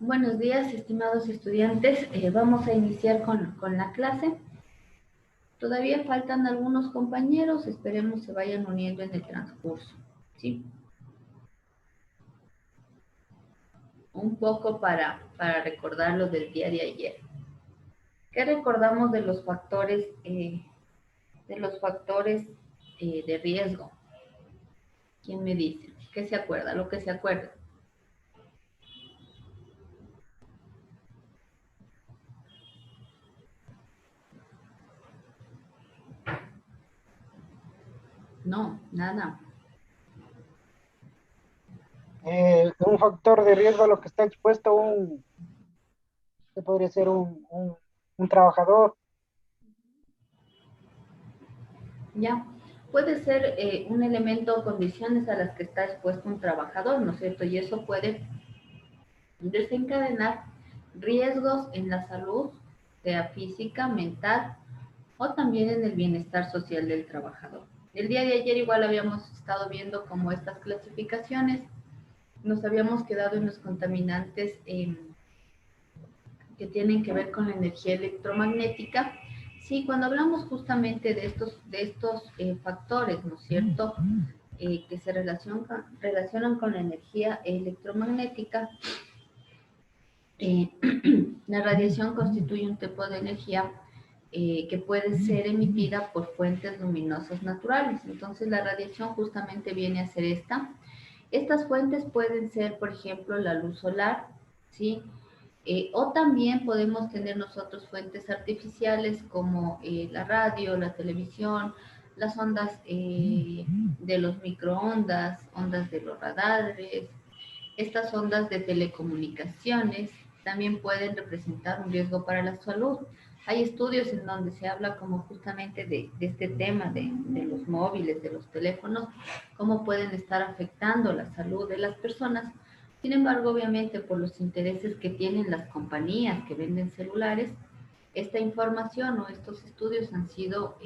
Buenos días, estimados estudiantes. Vamos a iniciar con la clase. Todavía faltan algunos compañeros, esperemos se vayan uniendo en el transcurso, ¿sí? Un poco para recordar lo del día de ayer. ¿Qué recordamos de los factores, de riesgo? ¿Quién me dice? ¿Qué se acuerda? Lo que se acuerda. No, nada. Un factor de riesgo a lo que está expuesto ¿qué podría ser un trabajador? Ya. Puede ser un elemento o condiciones a las que está expuesto un trabajador, ¿no es cierto? Y eso puede desencadenar riesgos en la salud, sea física, mental o también en el bienestar social del trabajador. El día de ayer igual habíamos estado viendo como estas clasificaciones, nos habíamos quedado en los contaminantes que tienen que ver con la energía electromagnética. Sí, cuando hablamos justamente de estos factores, ¿no es cierto?, que se relacionan con la energía electromagnética, eh, la radiación constituye un tipo de energía que puede ser emitida por fuentes luminosas naturales. Entonces, la radiación justamente viene a ser esta. Estas fuentes pueden ser, por ejemplo, la luz solar, ¿sí? O también podemos tener nosotros fuentes artificiales como la radio, la televisión, las ondas de los microondas, ondas de los radares. Estas ondas de telecomunicaciones también pueden representar un riesgo para la salud. Hay estudios en donde se habla como justamente de este tema de los móviles, de los teléfonos, cómo pueden estar afectando la salud de las personas. Sin embargo, obviamente, por los intereses que tienen las compañías que venden celulares, esta información o estos estudios han sido,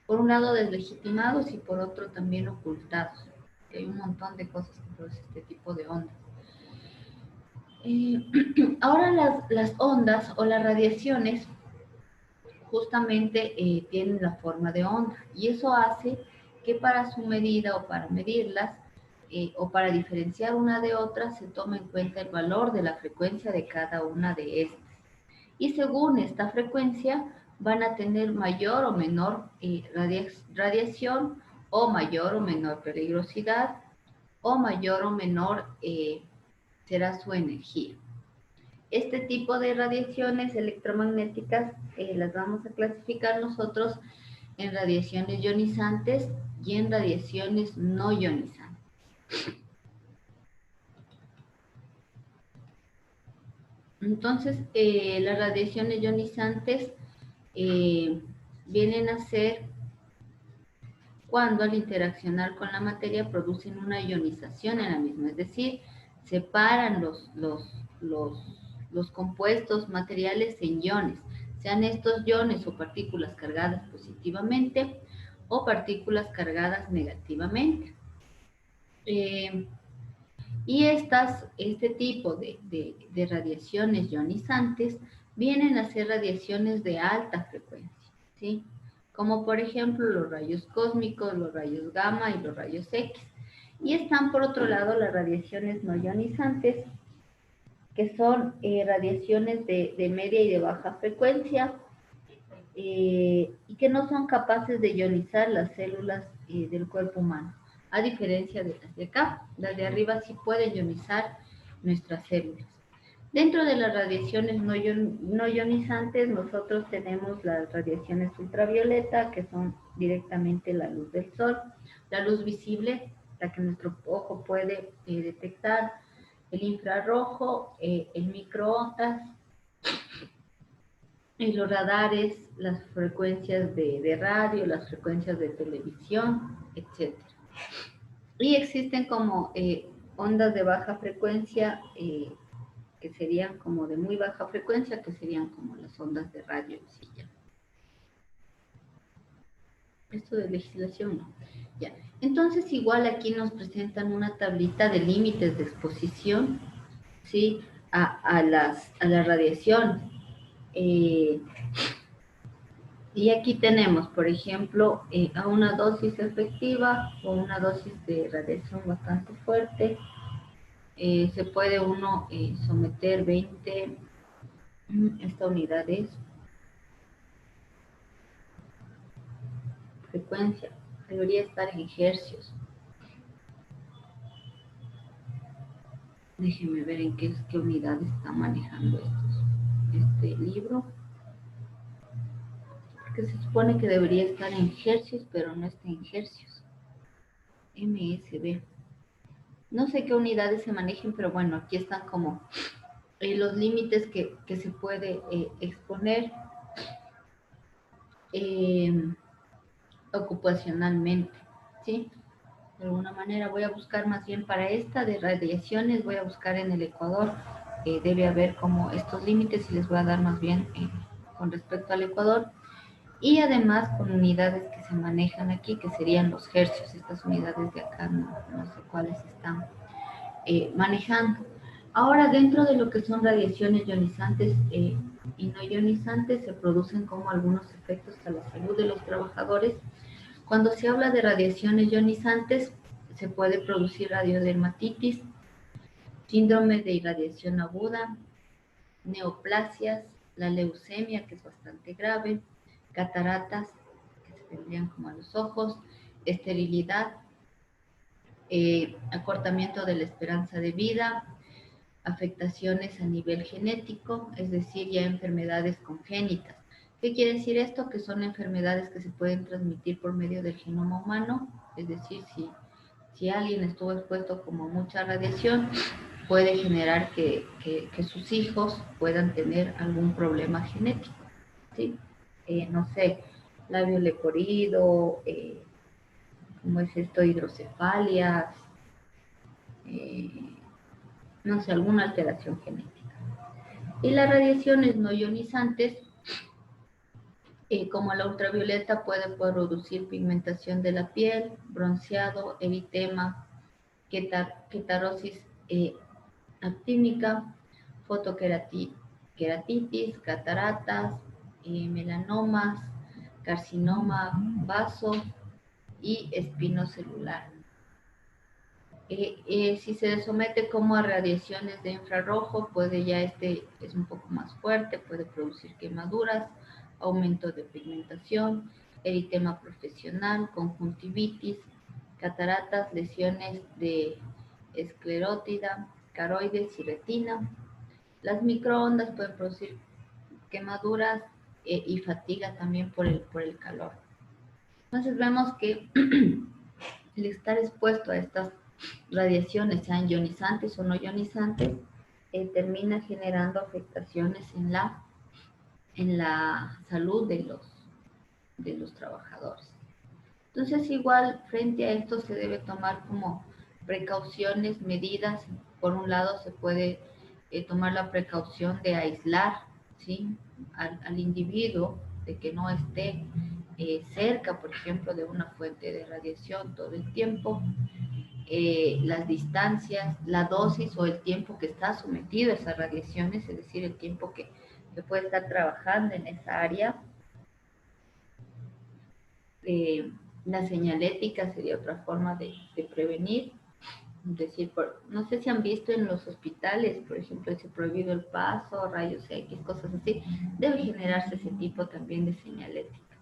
por un lado, deslegitimados y por otro también ocultados. Hay un montón de cosas que produce este tipo de ondas. Eh, Ahora las ondas o las radiaciones justamente tienen la forma de onda y eso hace que para su medida o para medirlas o para diferenciar una de otra se tome en cuenta el valor de la frecuencia de cada una de estas. Y según esta frecuencia van a tener mayor o menor radiación o mayor o menor peligrosidad o mayor o menor será su energía. Este tipo de radiaciones electromagnéticas las vamos a clasificar nosotros en radiaciones ionizantes y en radiaciones no ionizantes. Entonces, las radiaciones ionizantes eh, vienen a ser cuando al interaccionar con la materia producen una ionización en la misma, es decir, separan los compuestos materiales en iones, sean estos iones o partículas cargadas positivamente o partículas cargadas negativamente. Y este tipo de radiaciones ionizantes vienen a ser radiaciones de alta frecuencia, ¿sí? Como por ejemplo los rayos cósmicos, los rayos gamma y los rayos X. Y están por otro lado las radiaciones no ionizantes, que son radiaciones de media y de baja frecuencia, y que no son capaces de ionizar las células del cuerpo humano, a diferencia de las de acá. Las de arriba sí pueden ionizar nuestras células. Dentro de las radiaciones no ionizantes, nosotros tenemos las radiaciones ultravioleta, que son directamente la luz del sol, la luz visible, la que nuestro ojo puede detectar, el infrarrojo, el microondas, y los radares, las frecuencias de radio, las frecuencias de televisión, etcétera. Y existen como ondas de baja frecuencia, que serían como de muy baja frecuencia, que serían como las ondas de radio. ¿Sí? Ya. Esto de legislación no. Ya. Entonces igual aquí nos presentan una tablita de límites de exposición, ¿sí? a las radiaciones. Y aquí tenemos, por ejemplo, a una dosis efectiva o una dosis de radiación bastante fuerte, se puede uno someter 20, esta unidad es frecuencia, debería estar en hercios. Déjenme ver en qué unidad está manejando este libro. Porque se supone que debería estar en hercios, pero no está en hercios. MSB. No sé qué unidades se manejen, pero bueno, aquí están como los límites que se puede exponer ocupacionalmente, ¿sí? De alguna manera voy a buscar más bien para esta de radiaciones, voy a buscar en el Ecuador, debe haber como estos límites y les voy a dar más bien con respecto al Ecuador y además con unidades que se manejan aquí, que serían los hercios, estas unidades de acá, no sé cuáles están manejando. Ahora, dentro de lo que son radiaciones ionizantes y no ionizantes, se producen como algunos efectos a la salud de los trabajadores. Cuando se habla de radiaciones ionizantes, se puede producir radiodermatitis, síndrome de irradiación aguda, neoplasias, la leucemia, que es bastante grave, cataratas, que se tendrían como a los ojos, esterilidad, acortamiento de la esperanza de vida, afectaciones a nivel genético, es decir, ya enfermedades congénitas. ¿Qué quiere decir esto? Que son enfermedades que se pueden transmitir por medio del genoma humano, es decir, si alguien estuvo expuesto como mucha radiación, puede generar que sus hijos puedan tener algún problema genético, ¿sí? No sé, labio leporino, ¿cómo es esto? Hidrocefalias, no sé, alguna alteración genética. Y las radiaciones no ionizantes, como la ultravioleta, pueden producir pigmentación de la piel, bronceado, eritema, quetarosis actínica, fotoqueratitis, cataratas, melanomas, carcinoma, vaso y espinocelular. Si se somete como a radiaciones de infrarrojo, puede ya es un poco más fuerte, puede producir quemaduras, aumento de pigmentación, eritema profesional, conjuntivitis, cataratas, lesiones de esclerótida, caroides y retina. Las microondas pueden producir quemaduras y fatiga también por el calor. Entonces vemos que el estar expuesto a estas radiaciones, sean ionizantes o no ionizantes, termina generando afectaciones en la salud de los trabajadores. Entonces, igual, frente a esto se debe tomar como precauciones, medidas. Por un lado, se puede tomar la precaución de aislar, ¿sí?, al individuo, de que no esté cerca, por ejemplo, de una fuente de radiación todo el tiempo. Las distancias, la dosis o el tiempo que está sometido a esas radiaciones, es decir, el tiempo que puede estar trabajando en esa área. La señalética sería otra forma de prevenir. Es decir, no sé si han visto en los hospitales, por ejemplo, si prohibido el paso, rayos X, cosas así, debe generarse ese tipo también de señalética.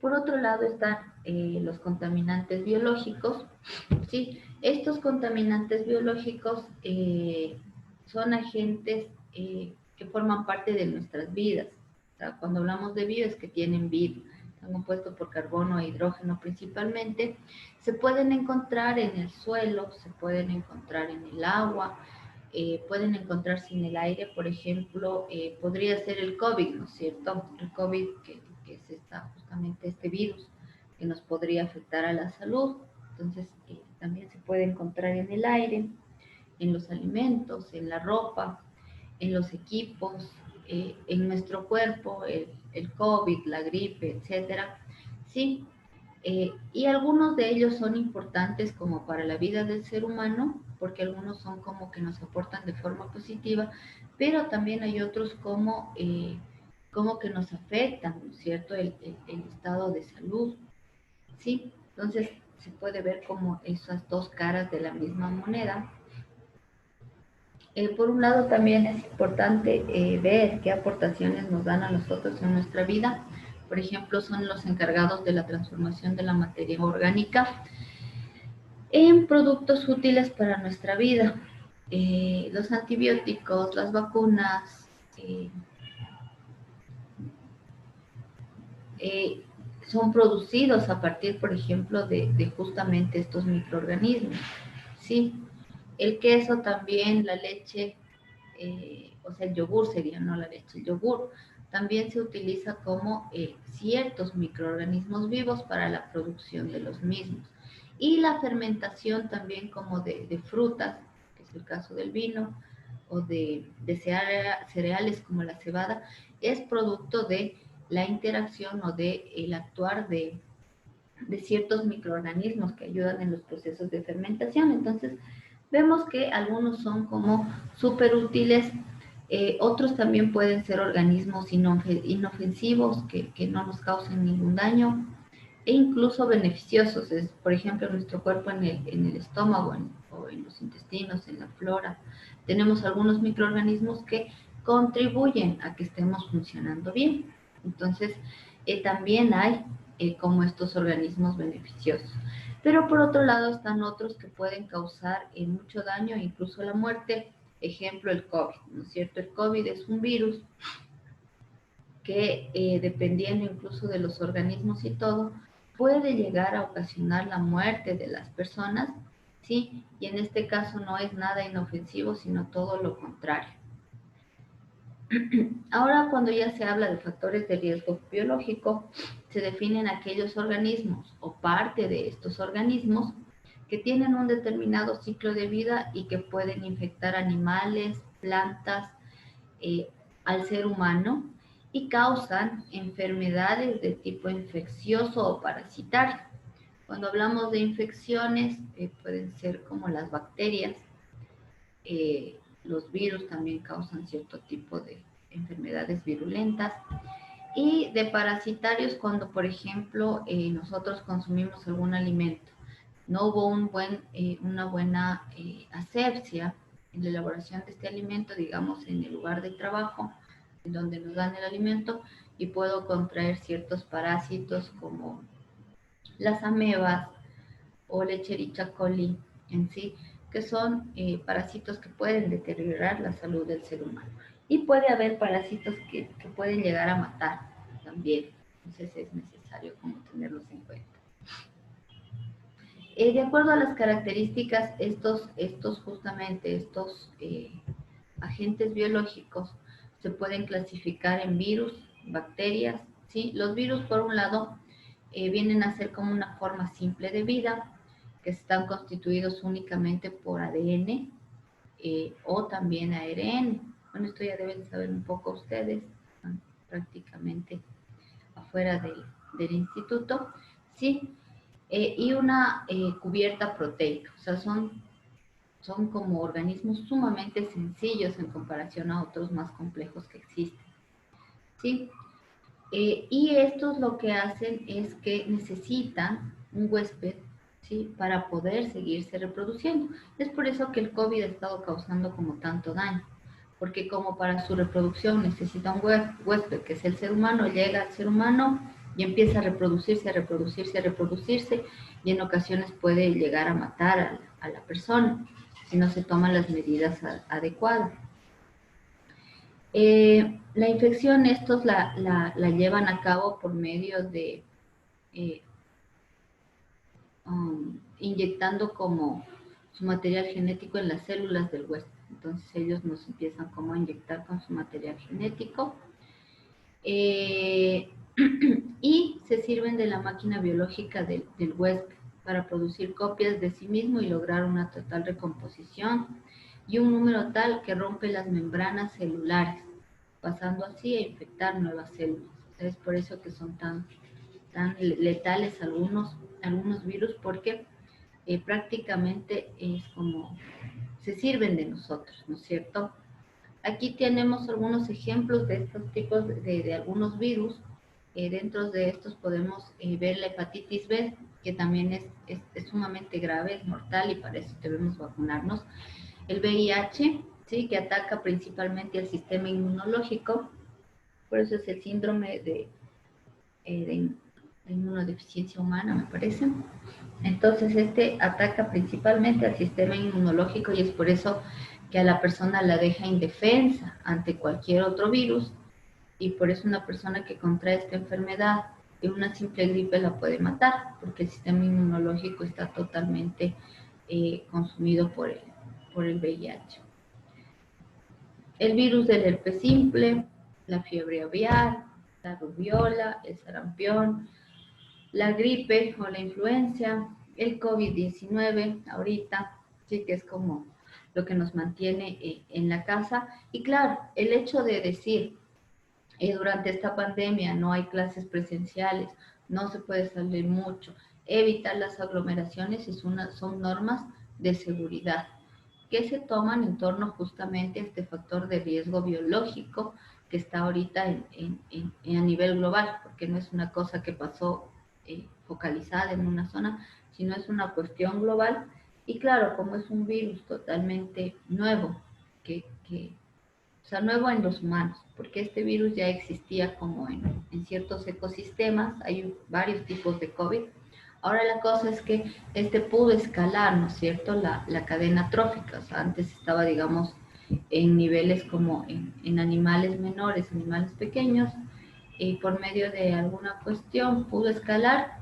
Por otro lado están los contaminantes biológicos, ¿sí? Estos contaminantes biológicos son agentes que forman parte de nuestras vidas. O sea, cuando hablamos de bio es que tienen vida, están compuestos por carbono e hidrógeno principalmente. Se pueden encontrar en el suelo, se pueden encontrar en el agua, pueden encontrarse en el aire. Por ejemplo, podría ser el COVID, ¿no es cierto? El COVID, que es justamente este virus que nos podría afectar a la salud. Entonces, también se puede encontrar en el aire, en los alimentos, en la ropa, en los equipos, en nuestro cuerpo, el COVID, la gripe, etcétera. Sí, Y algunos de ellos son importantes como para la vida del ser humano, porque algunos son como que nos aportan de forma positiva, pero también hay otros como que nos afectan, ¿no es cierto?, el estado de salud, ¿sí? Entonces se puede ver como esas dos caras de la misma moneda. Por un lado también es importante ver qué aportaciones nos dan a nosotros en nuestra vida. Por ejemplo, son los encargados de la transformación de la materia orgánica en productos útiles para nuestra vida. Los antibióticos, las vacunas, eh, son producidos a partir, por ejemplo, de justamente estos microorganismos. Sí, el queso también, la leche, o sea, el yogur sería, no la leche, el yogur también se utiliza como ciertos microorganismos vivos para la producción de los mismos. Y la fermentación también como de frutas, que es el caso del vino, o de cereales como la cebada, es producto de la interacción o de el actuar de ciertos microorganismos que ayudan en los procesos de fermentación. Entonces, vemos que algunos son como súper útiles, otros también pueden ser organismos inofensivos que no nos causen ningún daño e incluso beneficiosos. Es, por ejemplo, nuestro cuerpo en el estómago o en los intestinos, en la flora, tenemos algunos microorganismos que contribuyen a que estemos funcionando bien. Entonces, también hay como estos organismos beneficiosos. Pero por otro lado están otros que pueden causar mucho daño, incluso la muerte. Ejemplo, el COVID, ¿no es cierto? El COVID es un virus que dependiendo incluso de los organismos y todo, puede llegar a ocasionar la muerte de las personas, ¿sí? Y en este caso no es nada inofensivo, sino todo lo contrario. Ahora, cuando ya se habla de factores de riesgo biológico, se definen aquellos organismos o parte de estos organismos que tienen un determinado ciclo de vida y que pueden infectar animales, plantas, eh, al ser humano y causan enfermedades de tipo infeccioso o parasitario. Cuando hablamos de infecciones, pueden ser como las bacterias, los virus también causan cierto tipo de enfermedades virulentas. Y de parasitarios cuando, por ejemplo, nosotros consumimos algún alimento. No hubo una buena asepsia en la elaboración de este alimento, digamos, en el lugar de trabajo, en donde nos dan el alimento, y puedo contraer ciertos parásitos como las amebas o Lecherichia coli en sí, que son parásitos que pueden deteriorar la salud del ser humano. Y puede haber parásitos que pueden llegar a matar también. Entonces es necesario como tenerlos en cuenta. De acuerdo a las características, estos agentes biológicos se pueden clasificar en virus, bacterias, ¿sí? Los virus, por un lado, vienen a ser como una forma simple de vida, que están constituidos únicamente por ADN o también ARN. Bueno, esto ya deben saber un poco ustedes, están prácticamente afuera del instituto, ¿sí? Y una cubierta proteica, o sea, son como organismos sumamente sencillos en comparación a otros más complejos que existen, ¿sí? Y estos lo que hacen es que necesitan un huésped, ¿sí? Para poder seguirse reproduciendo. Es por eso que el COVID ha estado causando como tanto daño, porque como para su reproducción necesita un huésped, que es el ser humano, llega al ser humano y empieza a reproducirse, a reproducirse, a reproducirse, y en ocasiones puede llegar a matar a la persona si no se toman las medidas adecuadas. La infección estos la llevan a cabo por medio de inyectando como su material genético en las células del huésped. Entonces ellos nos empiezan como a inyectar con su material genético y se sirven de la máquina biológica del huésped para producir copias de sí mismo y lograr una total recomposición y un número tal que rompe las membranas celulares, pasando así a infectar nuevas células. Es por eso que son tan tan letales algunos virus porque prácticamente es como se sirven de nosotros, ¿no es cierto? Aquí tenemos algunos ejemplos de estos tipos de algunos virus. Dentro de estos podemos ver la hepatitis B, que también es sumamente grave, es mortal y para eso debemos vacunarnos. El VIH, ¿sí? Que ataca principalmente al sistema inmunológico, por eso es el síndrome de inmunodeficiencia humana, me parece. Entonces, este ataca principalmente al sistema inmunológico y es por eso que a la persona la deja indefensa ante cualquier otro virus y por eso una persona que contrae esta enfermedad de una simple gripe la puede matar porque el sistema inmunológico está totalmente consumido por el VIH. El virus del herpes simple, la fiebre aviar, la rubiola, el sarampión, la gripe o la influenza, el COVID-19 ahorita, sí que es como lo que nos mantiene en la casa. Y claro, el hecho de decir, durante esta pandemia no hay clases presenciales, no se puede salir mucho, evitar las aglomeraciones son normas de seguridad que se toman en torno justamente a este factor de riesgo biológico que está ahorita a nivel global, porque no es una cosa que pasó focalizada en una zona, sino es una cuestión global. Y claro, como es un virus totalmente nuevo, o sea, nuevo en los humanos, porque este virus ya existía como en ciertos ecosistemas, hay varios tipos de COVID. Ahora la cosa es que este pudo escalar, ¿no es cierto?, la cadena trófica, o sea, antes estaba, digamos, en niveles como en animales menores, animales pequeños, y por medio de alguna cuestión pudo escalar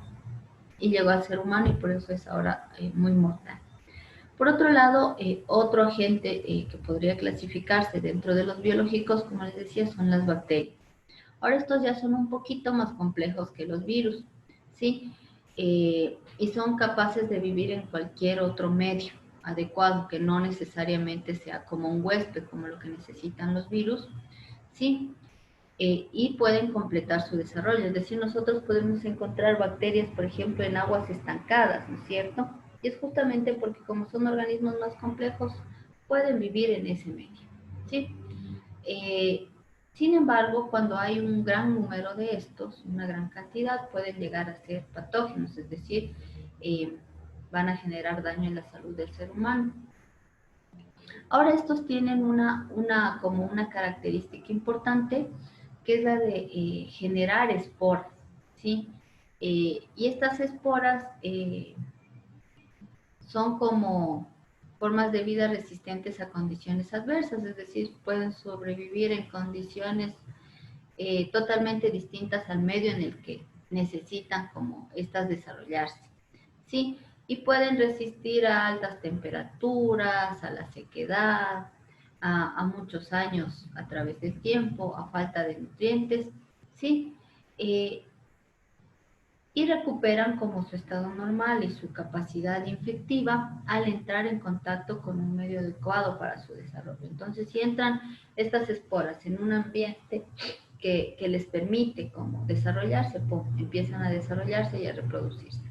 y llegó al ser humano y por eso es ahora muy mortal. Por otro lado, otro agente que podría clasificarse dentro de los biológicos, como les decía, son las bacterias. Ahora estos ya son un poquito más complejos que los virus, ¿sí? Y son capaces de vivir en cualquier otro medio adecuado, que no necesariamente sea como un huésped, como lo que necesitan los virus, ¿sí? Y pueden completar su desarrollo. Es decir, nosotros podemos encontrar bacterias, por ejemplo, en aguas estancadas, ¿no es cierto? Y es justamente porque como son organismos más complejos, pueden vivir en ese medio, ¿sí? Sin embargo, cuando hay un gran número de estos, una gran cantidad, pueden llegar a ser patógenos, es decir, van a generar daño en la salud del ser humano. Ahora estos tienen como una característica importante, que es la de generar esporas, ¿sí? Y estas esporas son como formas de vida resistentes a condiciones adversas, es decir, pueden sobrevivir en condiciones totalmente distintas al medio en el que necesitan como estas desarrollarse, ¿sí? Y pueden resistir a altas temperaturas, a la sequedad, a muchos años a través del tiempo, a falta de nutrientes, ¿sí? Y recuperan como su estado normal y su capacidad infectiva al entrar en contacto con un medio adecuado para su desarrollo. Entonces, si entran estas esporas en un ambiente que les permite como desarrollarse, empiezan a desarrollarse y a reproducirse.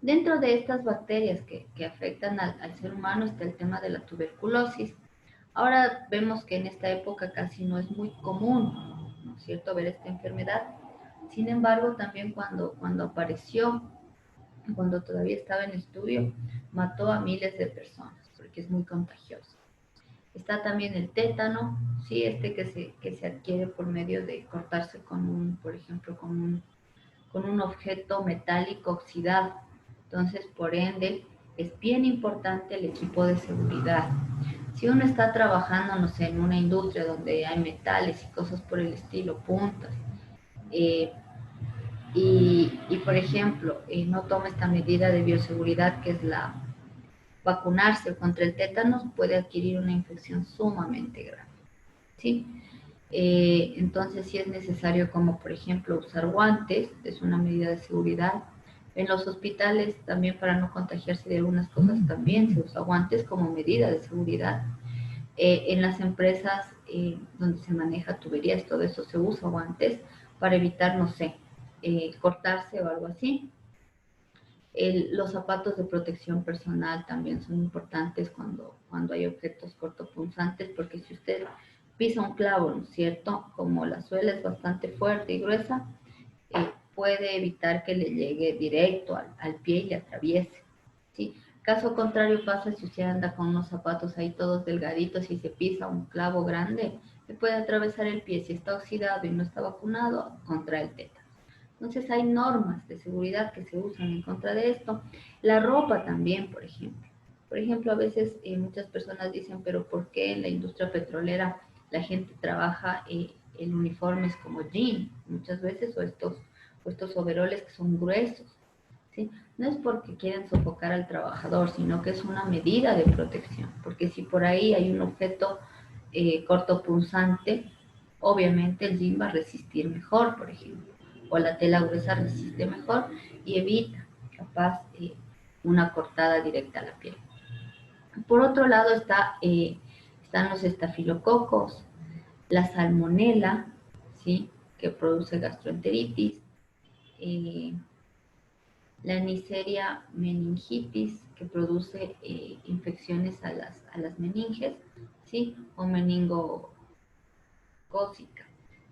Dentro de estas bacterias que afectan al ser humano está el tema de la tuberculosis. Ahora vemos que en esta época casi no es muy común, ¿no es cierto?, ver esta enfermedad. Sin embargo, también cuando apareció, cuando todavía estaba en estudio, mató a miles de personas porque es muy contagioso. Está también el tétano, sí, que se adquiere por medio de cortarse por ejemplo, con un objeto metálico oxidado. Entonces, por ende, es bien importante el equipo de seguridad. Si uno está trabajando, no sé, en una industria donde hay metales y cosas por el estilo, puntas, eh, por ejemplo, no toma esta medida de bioseguridad que es la vacunarse contra el tétanos, puede adquirir una infección sumamente grave, ¿sí? Entonces sí es necesario como por ejemplo usar guantes, es una medida de seguridad. En los hospitales también para no contagiarse de algunas cosas también se usa guantes como medida de seguridad. En las empresas donde se maneja tuberías, todo eso se usa guantes para evitar, no sé, cortarse o algo así. Los zapatos de protección personal también son importantes cuando hay objetos cortopunzantes, porque si usted pisa un clavo, ¿no es cierto? Como la suela es bastante fuerte y gruesa, puede evitar que le llegue directo al pie y le atraviese, ¿sí? Caso contrario pasa si usted anda con unos zapatos ahí todos delgaditos y se pisa un clavo grande, le puede atravesar el pie. Si está oxidado y no está vacunado, contra el tétano. Entonces hay normas de seguridad que se usan en contra de esto. La ropa también, por ejemplo. Por ejemplo, a veces muchas personas dicen, pero ¿por qué en la industria petrolera la gente trabaja en uniformes como jean muchas veces o estos overoles que son gruesos? ¿Sí? No es porque quieren sofocar al trabajador, sino que es una medida de protección, porque si por ahí hay un objeto cortopunzante, obviamente el jean va a resistir mejor, por ejemplo, o la tela gruesa resiste mejor y evita, capaz, una cortada directa a la piel. Por otro lado están los estafilococos, la salmonela, ¿sí? Que produce gastroenteritis, eh, la Neisseria meningitis, que produce infecciones a las meninges, ¿sí? O meningocócica.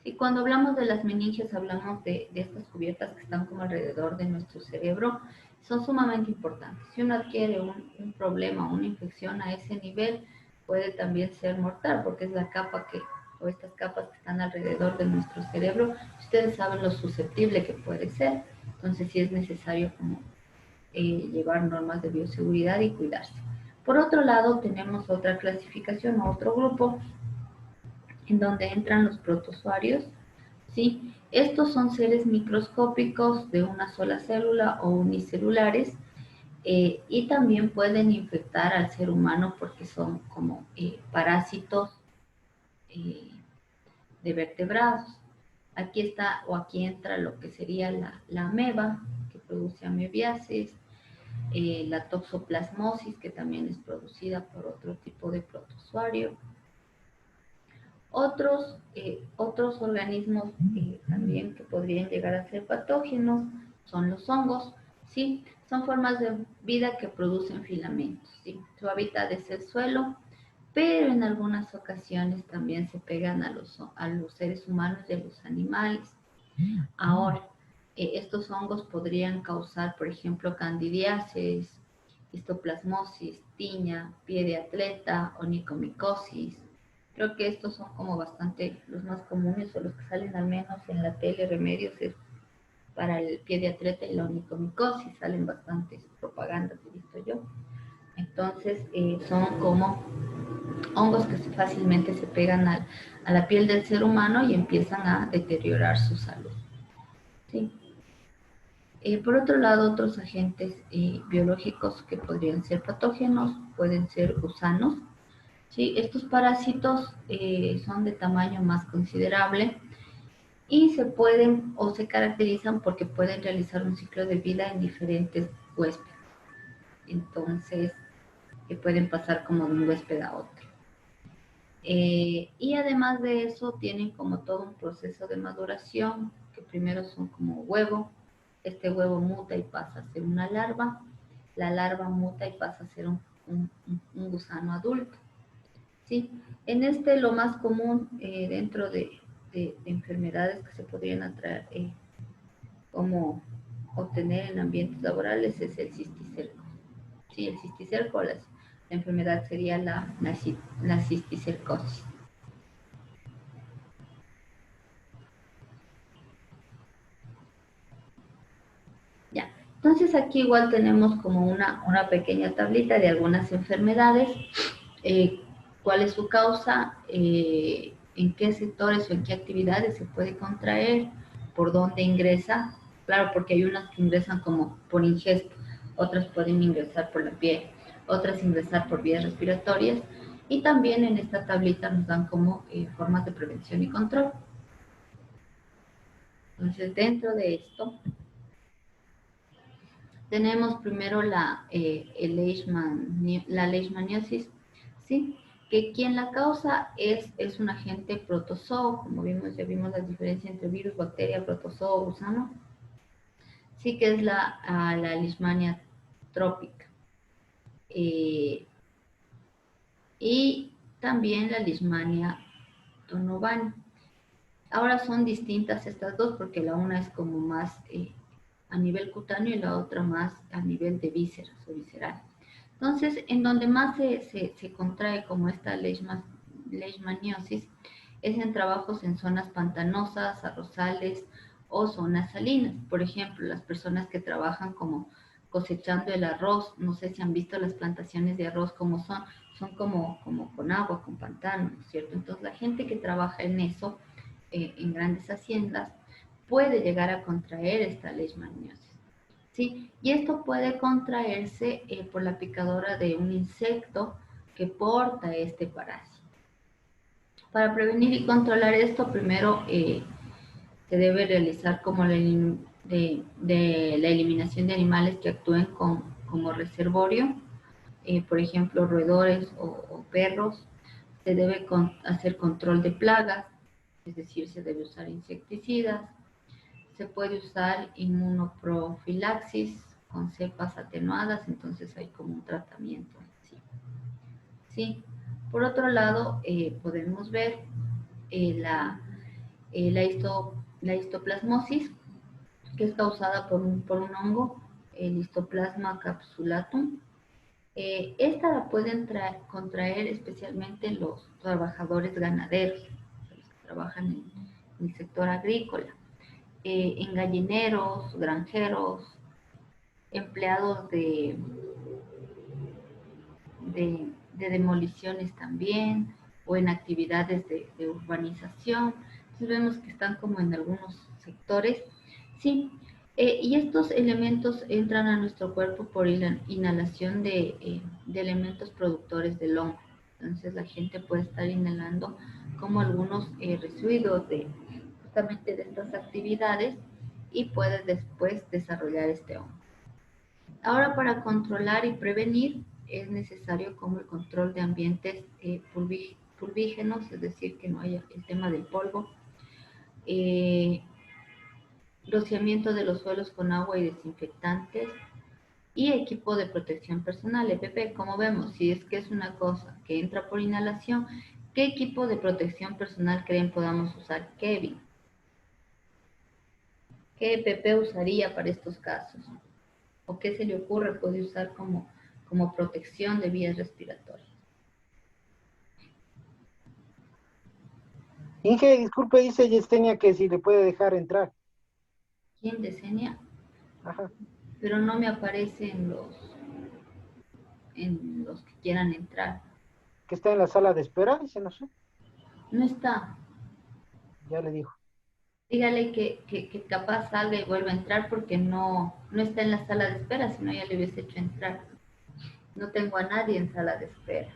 ¿Sí? Cuando hablamos de las meninges, hablamos de estas cubiertas que están como alrededor de nuestro cerebro, son sumamente importantes. Si uno adquiere un problema, una infección a ese nivel, puede también ser mortal, porque es la capa o estas capas que están alrededor de nuestro cerebro, ustedes saben lo susceptible que puede ser. Entonces sí es necesario como llevar normas de bioseguridad y cuidarse. Por otro lado, tenemos otra clasificación o otro grupo en donde entran los protozoarios, ¿sí? Estos son seres microscópicos de una sola célula o unicelulares, y también pueden infectar al ser humano porque son como parásitos eh, de vertebrados. Aquí está o aquí entra lo que sería la ameba, que produce amebiasis, la toxoplasmosis, que también es producida por otro tipo de protozoario. Otros organismos también que podrían llegar a ser patógenos son los hongos, ¿sí? Son formas de vida que producen filamentos, ¿sí? Su hábitat es el suelo, pero en algunas ocasiones también se pegan a los seres humanos y a los animales. Ahora, estos hongos podrían causar, por ejemplo, candidiasis, histoplasmosis, tiña, pie de atleta, onicomicosis. Creo que estos son como bastante los más comunes o los que salen al menos en la tele, remedios es para el pie de atleta y la onicomicosis, salen bastantes propagandas, he visto yo. Entonces, son como hongos que fácilmente se pegan a la piel del ser humano y empiezan a deteriorar su salud. ¿Sí? Por otro lado, otros agentes biológicos que podrían ser patógenos pueden ser gusanos. ¿Sí? Estos parásitos son de tamaño más considerable y se pueden o se caracterizan porque pueden realizar un ciclo de vida en diferentes huéspedes. Entonces, pueden pasar como de un huésped a otro. Y además de eso, tienen como todo un proceso de maduración, que primero son como huevo. Este huevo muta y pasa a ser una larva. La larva muta y pasa a ser un gusano adulto. ¿Sí? En este lo más común dentro de enfermedades que se podrían atraer, como obtener en ambientes laborales, es el cisticerco. Sí, el cisticerco, la enfermedad sería la cisticercosis. Ya, entonces aquí igual tenemos como una pequeña tablita de algunas enfermedades, cuál es su causa, en qué sectores o en qué actividades se puede contraer, por dónde ingresa. Claro, porque hay unas que ingresan como por ingesto, otras pueden ingresar por la piel, otras ingresar por vías respiratorias, y también en esta tablita nos dan como formas de prevención y control. Entonces, dentro de esto, tenemos primero la leishmaniosis, ¿sí? Que quien la causa es un agente protozoo, como vimos, ya vimos la diferencia entre virus, bacteria, protozoo, gusano. sí que es la Leishmania trópica. Y también la Leishmania donovani. Ahora son distintas estas dos porque la una es como más a nivel cutáneo y la otra más a nivel de vísceras o visceral. Entonces, en donde más se contrae como esta leishmaniosis es en trabajos en zonas pantanosas, arrozales o zonas salinas. Por ejemplo, las personas que trabajan como cosechando el arroz, no sé si han visto las plantaciones de arroz como son como con agua, con pantano, ¿no es cierto? Entonces, la gente que trabaja en eso, en grandes haciendas, puede llegar a contraer esta leishmaniosis. ¿Sí? Y esto puede contraerse por la picadura de un insecto que porta este parásito. Para prevenir y controlar esto, primero se debe realizar como de la eliminación de animales que actúen como reservorio, por ejemplo, roedores o perros. Se debe hacer control de plagas, es decir, se debe usar insecticidas. Se puede usar inmunoprofilaxis con cepas atenuadas, entonces hay como un tratamiento. Sí. Sí. Por otro lado, podemos ver la histoplasmosis, que es causada por un hongo, el Histoplasma capsulatum. Esta la pueden contraer especialmente los trabajadores ganaderos, los que trabajan en el sector agrícola, en gallineros, granjeros, empleados de demoliciones también, o en actividades de urbanización. Entonces vemos que están como en algunos sectores. Sí, y estos elementos entran a nuestro cuerpo por inhalación de elementos productores del hongo. Entonces la gente puede estar inhalando como algunos residuos justamente de estas actividades y puede después desarrollar este hongo. Ahora, para controlar y prevenir es necesario como el control de ambientes pulvígenos, es decir, que no haya el tema del polvo, eh, rociamiento de los suelos con agua y desinfectantes y equipo de protección personal, EPP. Como vemos, si es que es una cosa que entra por inhalación, ¿qué equipo de protección personal creen podamos usar, Kevin? ¿Qué EPP usaría para estos casos? ¿O qué se le ocurre puede usar como protección de vías respiratorias? Inge, disculpe, dice Yesenia que si le puede dejar entrar. ¿Quién diseña? Ajá. Pero no me aparece en los que quieran entrar. Que está en la sala de espera, dice, no sé. No está. Ya le dijo. Dígale que capaz salga y vuelva a entrar porque no está en la sala de espera, si no ya le hubiese hecho entrar. No tengo a nadie en sala de espera.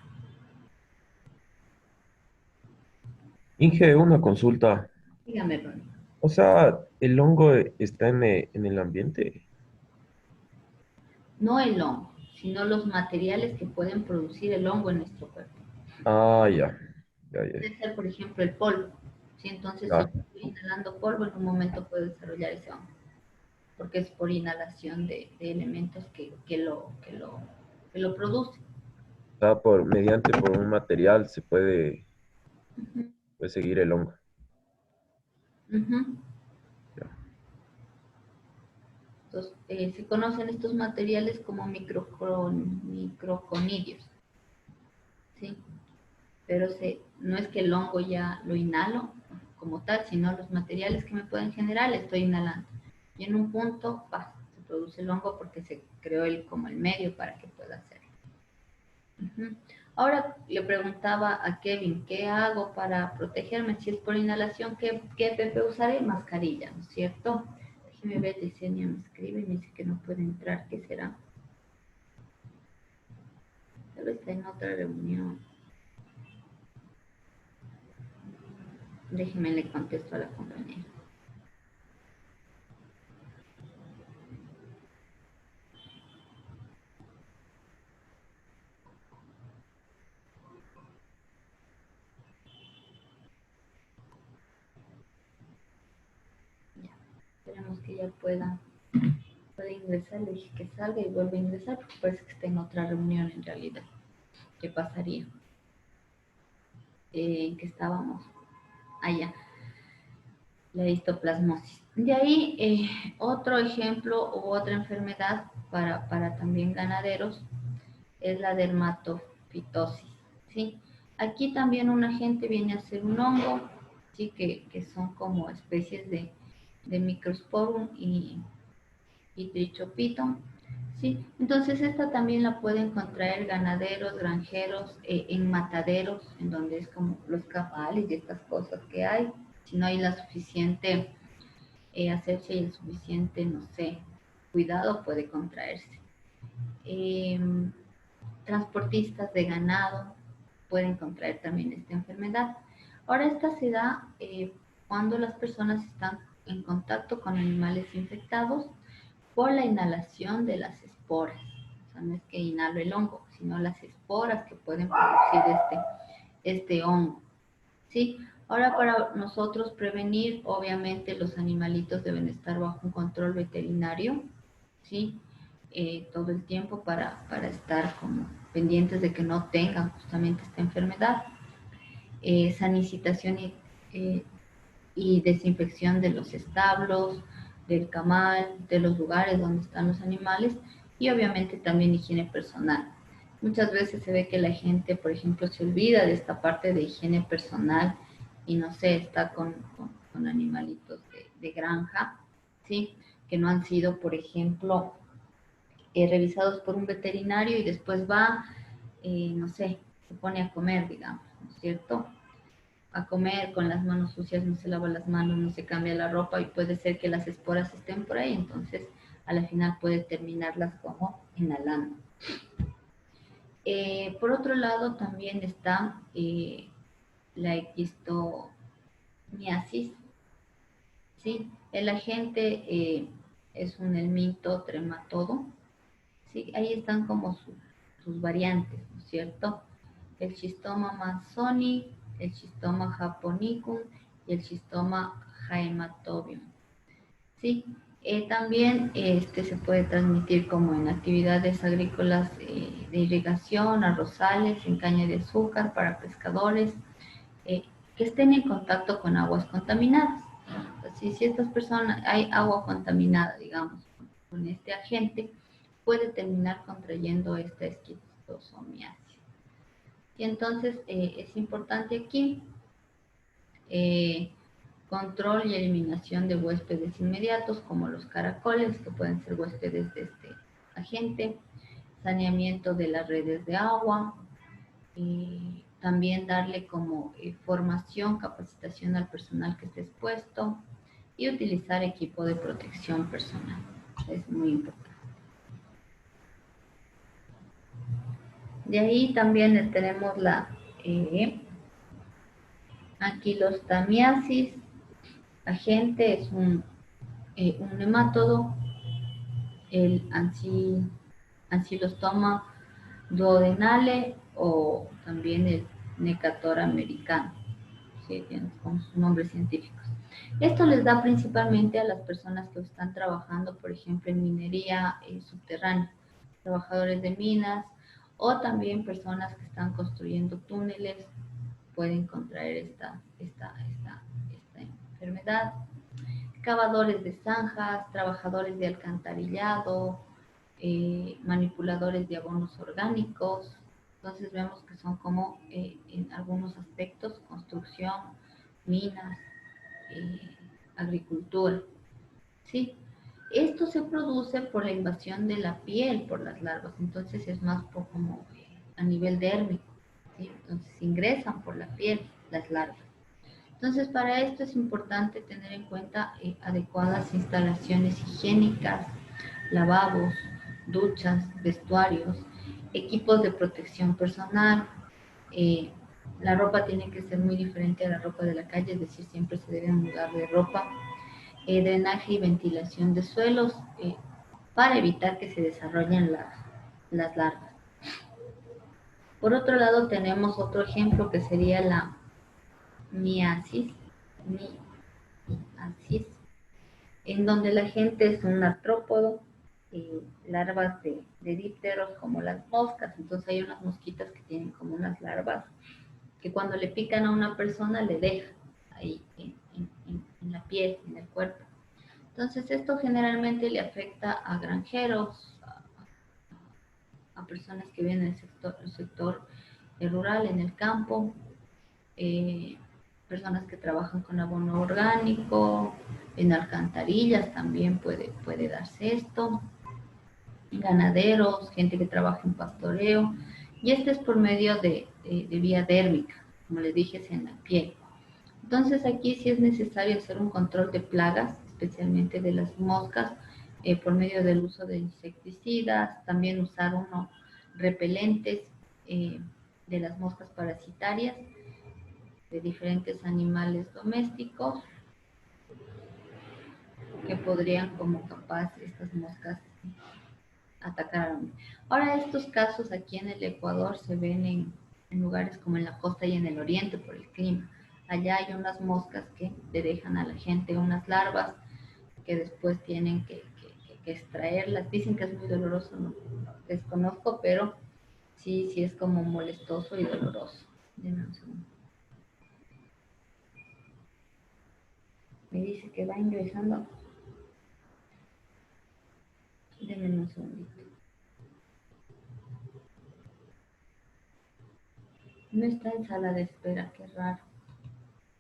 Inge, una consulta. Dígame, Ronnie. O sea, ¿el hongo está en el ambiente? No el hongo, sino los materiales que pueden producir el hongo en nuestro cuerpo. Ah, ya. Ya, ya, Puede ser, por ejemplo, el polvo. ¿Sí? Entonces, si yo ya. estoy inhalando polvo, en un momento puedo desarrollar ese hongo, porque es por inhalación de elementos que lo producen. O sea, mediante un material se Ujú, puede seguir el hongo. ujú. Ya. Entonces, se conocen estos materiales como microconidios, ¿sí? Pero no es que el hongo ya lo inhalo como tal, sino los materiales que me pueden generar, le estoy inhalando. Y en un punto, se produce el hongo porque se creó como el medio para que pueda hacerlo. Ujú. Ahora le preguntaba a Kevin, ¿qué hago para protegerme? Si es por inhalación, ¿qué PP usaré? Mascarilla, ¿no es cierto? Déjeme ver, Yesenia me escribe y me dice que no puede entrar, ¿qué será? Tal vez está en otra reunión. Déjeme le contesto a la compañera. Ya, esperemos que ella pueda. Puede ingresar, le dije que salga y vuelve a ingresar porque parece que está en otra reunión en realidad. ¿Qué pasaría? ¿En qué estábamos? Allá, la histoplasmosis. De ahí, otro ejemplo u otra enfermedad para también ganaderos es la dermatofitosis, ¿sí? Aquí también un agente viene a ser un hongo, ¿sí? Que son como especies de microsporum y trichopiton, ¿sí? Entonces esta también la pueden contraer ganaderos, granjeros, en mataderos, en donde es como los cabales y estas cosas que hay, si no hay la suficiente asepsia y el suficiente, no sé, cuidado, puede contraerse. Transportistas de ganado pueden contraer también esta enfermedad. Ahora, esta se da cuando las personas están en contacto con animales infectados por la inhalación de las esporas. O sea, no es que inhalo el hongo, sino las esporas que pueden producir este hongo. ¿Sí? Ahora, para nosotros prevenir, obviamente los animalitos deben estar bajo un control veterinario, ¿sí? Todo el tiempo para estar como pendientes de que no tengan justamente esta enfermedad. Sanitización y desinfección de los establos, del camal, de los lugares donde están los animales y obviamente también higiene personal. Muchas veces se ve que la gente, por ejemplo, se olvida de esta parte de higiene personal y no sé, está con animalitos de granja, ¿sí? Que no han sido, por ejemplo, revisados por un veterinario y después va, no sé, se pone a comer, digamos, ¿no es cierto? A comer con las manos sucias, no se lava las manos, no se cambia la ropa y puede ser que las esporas estén por ahí, entonces a la final puede terminarlas como inhalando. Por otro lado también está la equistomiasis, ¿sí? El agente es un helminto trematodo, ¿sí? Ahí están como sus variantes, ¿no es cierto? El Schistoma manzoni, el Schistoma japonicum y el Schistoma haematobium. ¿Sí? También este se puede transmitir como en actividades agrícolas de irrigación, arrozales, en caña de azúcar para pescadores eh, que estén en contacto con aguas contaminadas. Así, si estas personas, hay agua contaminada, digamos, con este agente, puede terminar contrayendo esta esquistosomiasis. Y entonces es importante aquí control y eliminación de huéspedes inmediatos como los caracoles, que pueden ser huéspedes de este agente, saneamiento de las redes de agua, también darle como formación, capacitación al personal que esté expuesto y utilizar equipo de protección personal. Es muy importante. De ahí también tenemos la anquilostamiasis. Agente es un nemátodo, el Ancylostoma duodenale o también el Necator americano, ¿sí? Con sus nombres científicos. Esto les da principalmente a las personas que están trabajando, por ejemplo, en minería subterránea, trabajadores de minas o también personas que están construyendo túneles pueden contraer esta enfermedad. Cavadores de zanjas, trabajadores de alcantarillado, manipuladores de abonos orgánicos. Entonces vemos que son como en algunos aspectos construcción, minas, agricultura. ¿Sí? Esto se produce por la invasión de la piel por las larvas, entonces es más por como a nivel dérmico, ¿sí? Entonces ingresan por la piel las larvas. Entonces, para esto es importante tener en cuenta adecuadas instalaciones higiénicas, lavabos, duchas, vestuarios, equipos de protección personal. La ropa tiene que ser muy diferente a la ropa de la calle, es decir, siempre se debe mudar de ropa. Drenaje y ventilación de suelos para evitar que se desarrollen las larvas. Por otro lado, tenemos otro ejemplo que sería la miasis, en donde la gente es un artrópodo, larvas de dípteros como las moscas. Entonces hay unas mosquitas que tienen como unas larvas que cuando le pican a una persona le dejan ahí en la piel, en el cuerpo. Entonces esto generalmente le afecta a granjeros, a personas que viven en el sector rural, en el campo, eh, personas que trabajan con abono orgánico, en alcantarillas también puede darse esto, ganaderos, gente que trabaja en pastoreo, y este es por medio de vía dérmica, como les dije, es en la piel. Entonces aquí sí es necesario hacer un control de plagas, especialmente de las moscas, por medio del uso de insecticidas, también usar unos repelentes de las moscas parasitarias, de diferentes animales domésticos que podrían como capaz estas moscas atacar al hombre. Ahora estos casos aquí en el Ecuador se ven en lugares como en la costa y en el oriente por el clima. Allá hay unas moscas que le dejan a la gente unas larvas que después tienen que extraerlas. Dicen que es muy doloroso, no desconozco, pero sí, sí es como molestoso y doloroso. Denme un segundo. Me dice que va ingresando. Denme un segundito. No está en sala de espera, qué raro.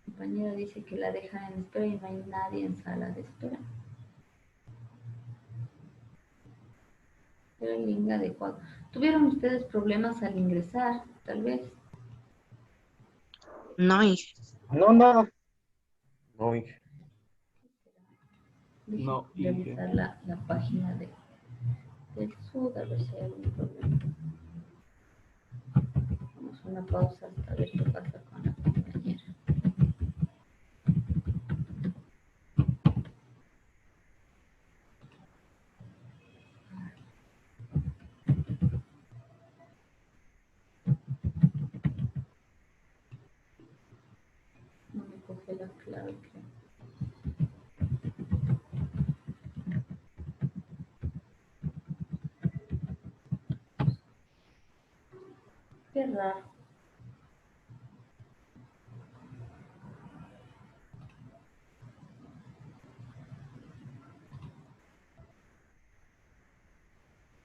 Mi compañera dice que la dejan en espera y no hay nadie en sala de espera. Era el link adecuado. ¿Tuvieron ustedes problemas al ingresar, tal vez? No, hija. No, nada. No, Inge. Déjenme No, revisar la página del SUD a ver si hay algún problema. Vamos a una pausa hasta ver qué pasa con la compañera. No me coge la clave, creo. Qué raro.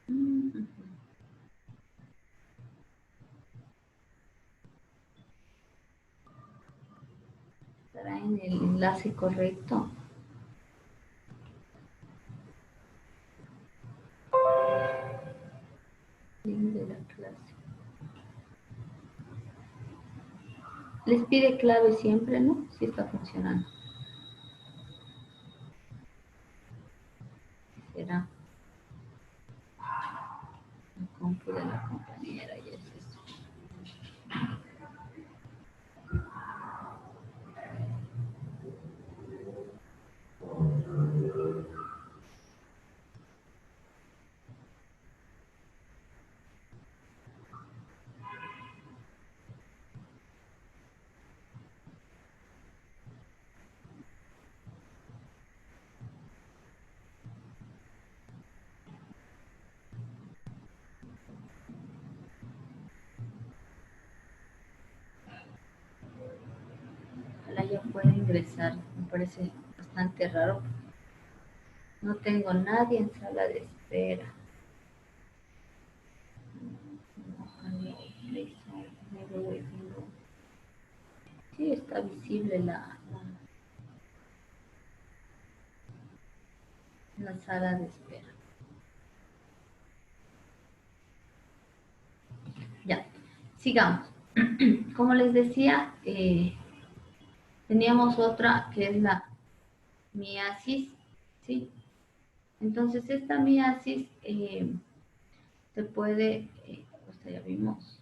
Mm. ¿Estará en el enlace correcto? Link de la clase. Les pide clave siempre, ¿no? Si está funcionando. Será la compu de la compañera y es eso. Ojalá ya pueda ingresar. Me parece bastante raro. No tengo nadie en sala de espera. Ojalá sí, está visible la sala de espera. Ya, sigamos. Como les decía, teníamos otra que es la miasis, ¿sí? Entonces, esta miasis se puede, esta ya vimos,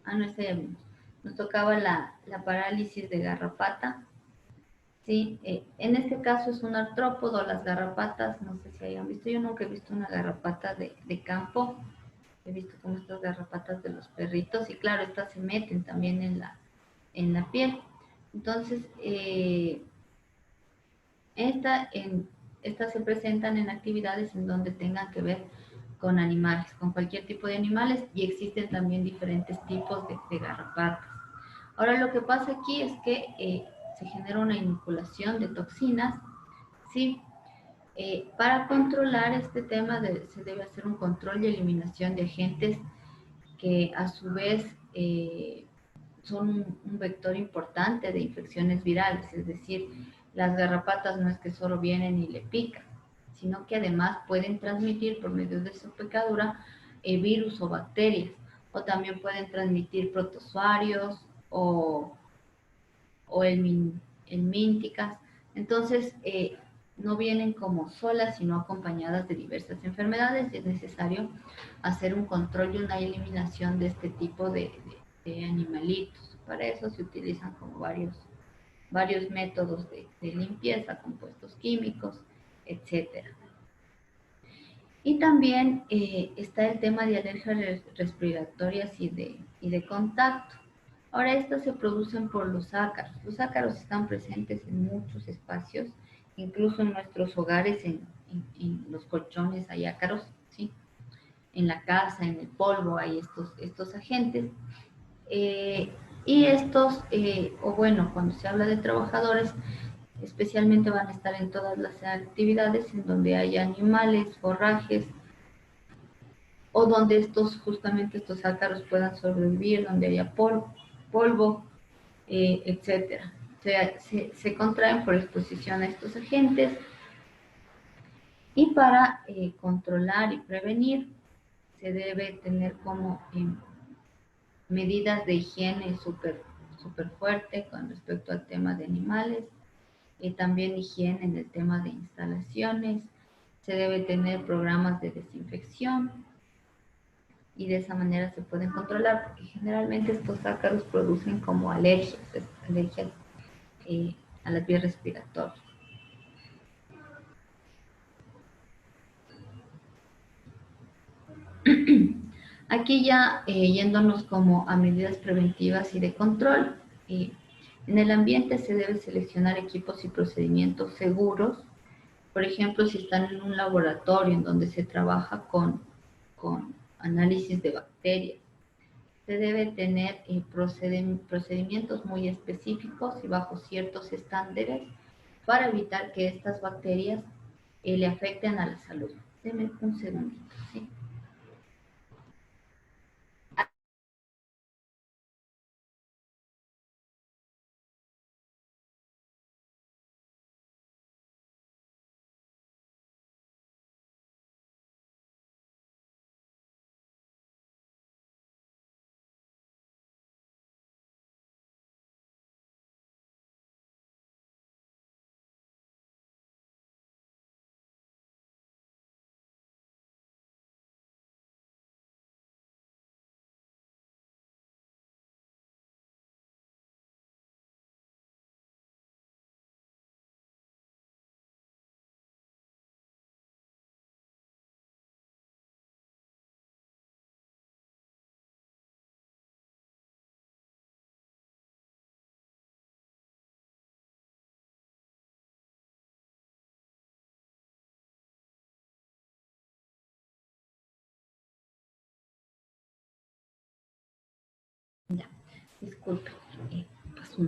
no, esta ya vimos. Nos tocaba la parálisis de garrapata, ¿sí? En este caso es un artrópodo, las garrapatas, no sé si hayan visto, yo nunca he visto una garrapata de campo, he visto como estas garrapatas de los perritos, y claro, estas se meten también en la piel. Entonces, esta Estas se presentan en actividades en donde tengan que ver con animales, con cualquier tipo de animales, y existen también diferentes tipos de garrapatas. Ahora lo que pasa aquí es que se genera una inoculación de toxinas, ¿sí? Para controlar este tema se debe hacer un control y eliminación de agentes que a su vez son un vector importante de infecciones virales, es decir, las garrapatas no es que solo vienen y le pican, sino que además pueden transmitir por medio de su picadura virus o bacterias, o también pueden transmitir protozoarios o el mínticas. Entonces, no vienen como solas, sino acompañadas de diversas enfermedades y es necesario hacer un control y una eliminación de este tipo de animalitos. Para eso se utilizan como varios métodos de limpieza, compuestos químicos, etcétera. Y también está el tema de alergias respiratorias y de contacto. Ahora, estas se producen por los ácaros. Los ácaros están presentes en muchos espacios, incluso en nuestros hogares, en los colchones hay ácaros, ¿sí? En la casa, en el polvo hay estos agentes. Y estos, o bueno, cuando se habla de trabajadores, especialmente van a estar en todas las actividades en donde haya animales, forrajes, o donde justamente estos ácaros puedan sobrevivir, donde haya polvo, etcétera. O sea, se contraen por exposición a estos agentes y para controlar y prevenir se debe tener como medidas de higiene súper fuerte con respecto al tema de animales, también higiene en el tema de instalaciones, se debe tener programas de desinfección y de esa manera se pueden controlar, porque generalmente estos ácaros producen como alergias a las vías respiratorias. Aquí ya yéndonos como a medidas preventivas y de control. En el ambiente se debe seleccionar equipos y procedimientos seguros. Por ejemplo, si están en un laboratorio en donde se trabaja con análisis de bacterias, se debe tener procedimientos muy específicos y bajo ciertos estándares para evitar que estas bacterias le afecten a la salud. Denme un segundito, ¿sí? Ya, disculpe, pasó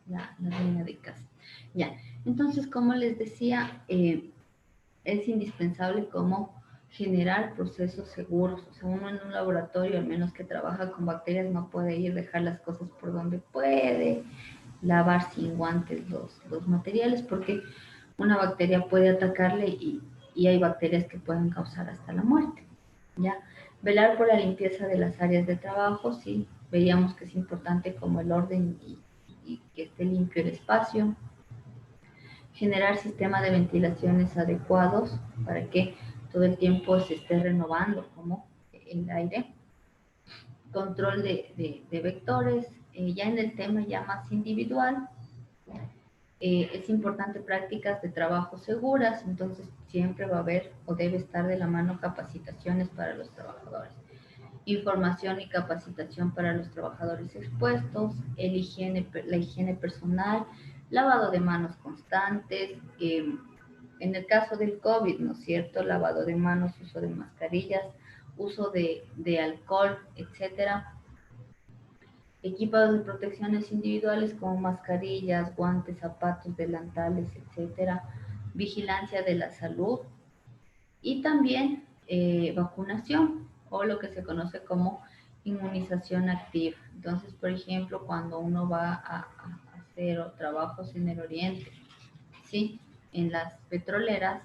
la dueña de casa. Ya, entonces, como les decía, es indispensable como generar procesos seguros. O sea, uno en un laboratorio, al menos que trabaja con bacterias, no puede ir, dejar las cosas por donde puede, lavar sin guantes los materiales, porque una bacteria puede atacarle y hay bacterias que pueden causar hasta la muerte. ¿Ya? Velar por la limpieza de las áreas de trabajo, sí, veíamos que es importante como el orden y que esté limpio el espacio. Generar sistemas de ventilaciones adecuados para que todo el tiempo se esté renovando como el aire. Control de vectores, ya en el tema ya más individual, es importante prácticas de trabajo seguras, entonces siempre va a haber o debe estar de la mano capacitaciones para los trabajadores. Información y capacitación para los trabajadores expuestos, la higiene personal, lavado de manos constantes, en el caso del COVID, ¿no es cierto? Lavado de manos, uso de mascarillas, uso de alcohol, etcétera. Equipados de protecciones individuales como mascarillas, guantes, zapatos, delantales, etcétera. Vigilancia de la salud y también vacunación o lo que se conoce como inmunización activa. Entonces, por ejemplo, cuando uno va a hacer trabajos en el oriente, ¿sí? En las petroleras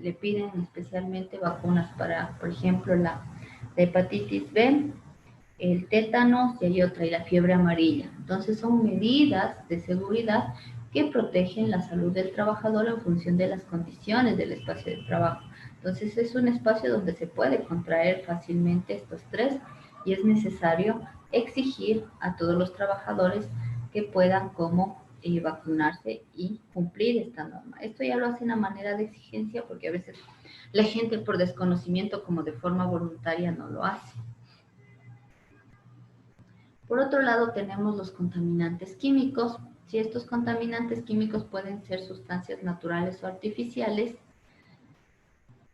le piden especialmente vacunas para, por ejemplo, la hepatitis B, el tétanos y hay otra, y la fiebre amarilla. Entonces son medidas de seguridad que protegen la salud del trabajador en función de las condiciones del espacio de trabajo. Entonces es un espacio donde se puede contraer fácilmente estos tres y es necesario exigir a todos los trabajadores que puedan como vacunarse y cumplir esta norma. Esto ya lo hacen a manera de exigencia porque a veces la gente por desconocimiento como de forma voluntaria no lo hace. Por otro lado, tenemos los contaminantes químicos. Si estos contaminantes químicos pueden ser sustancias naturales o artificiales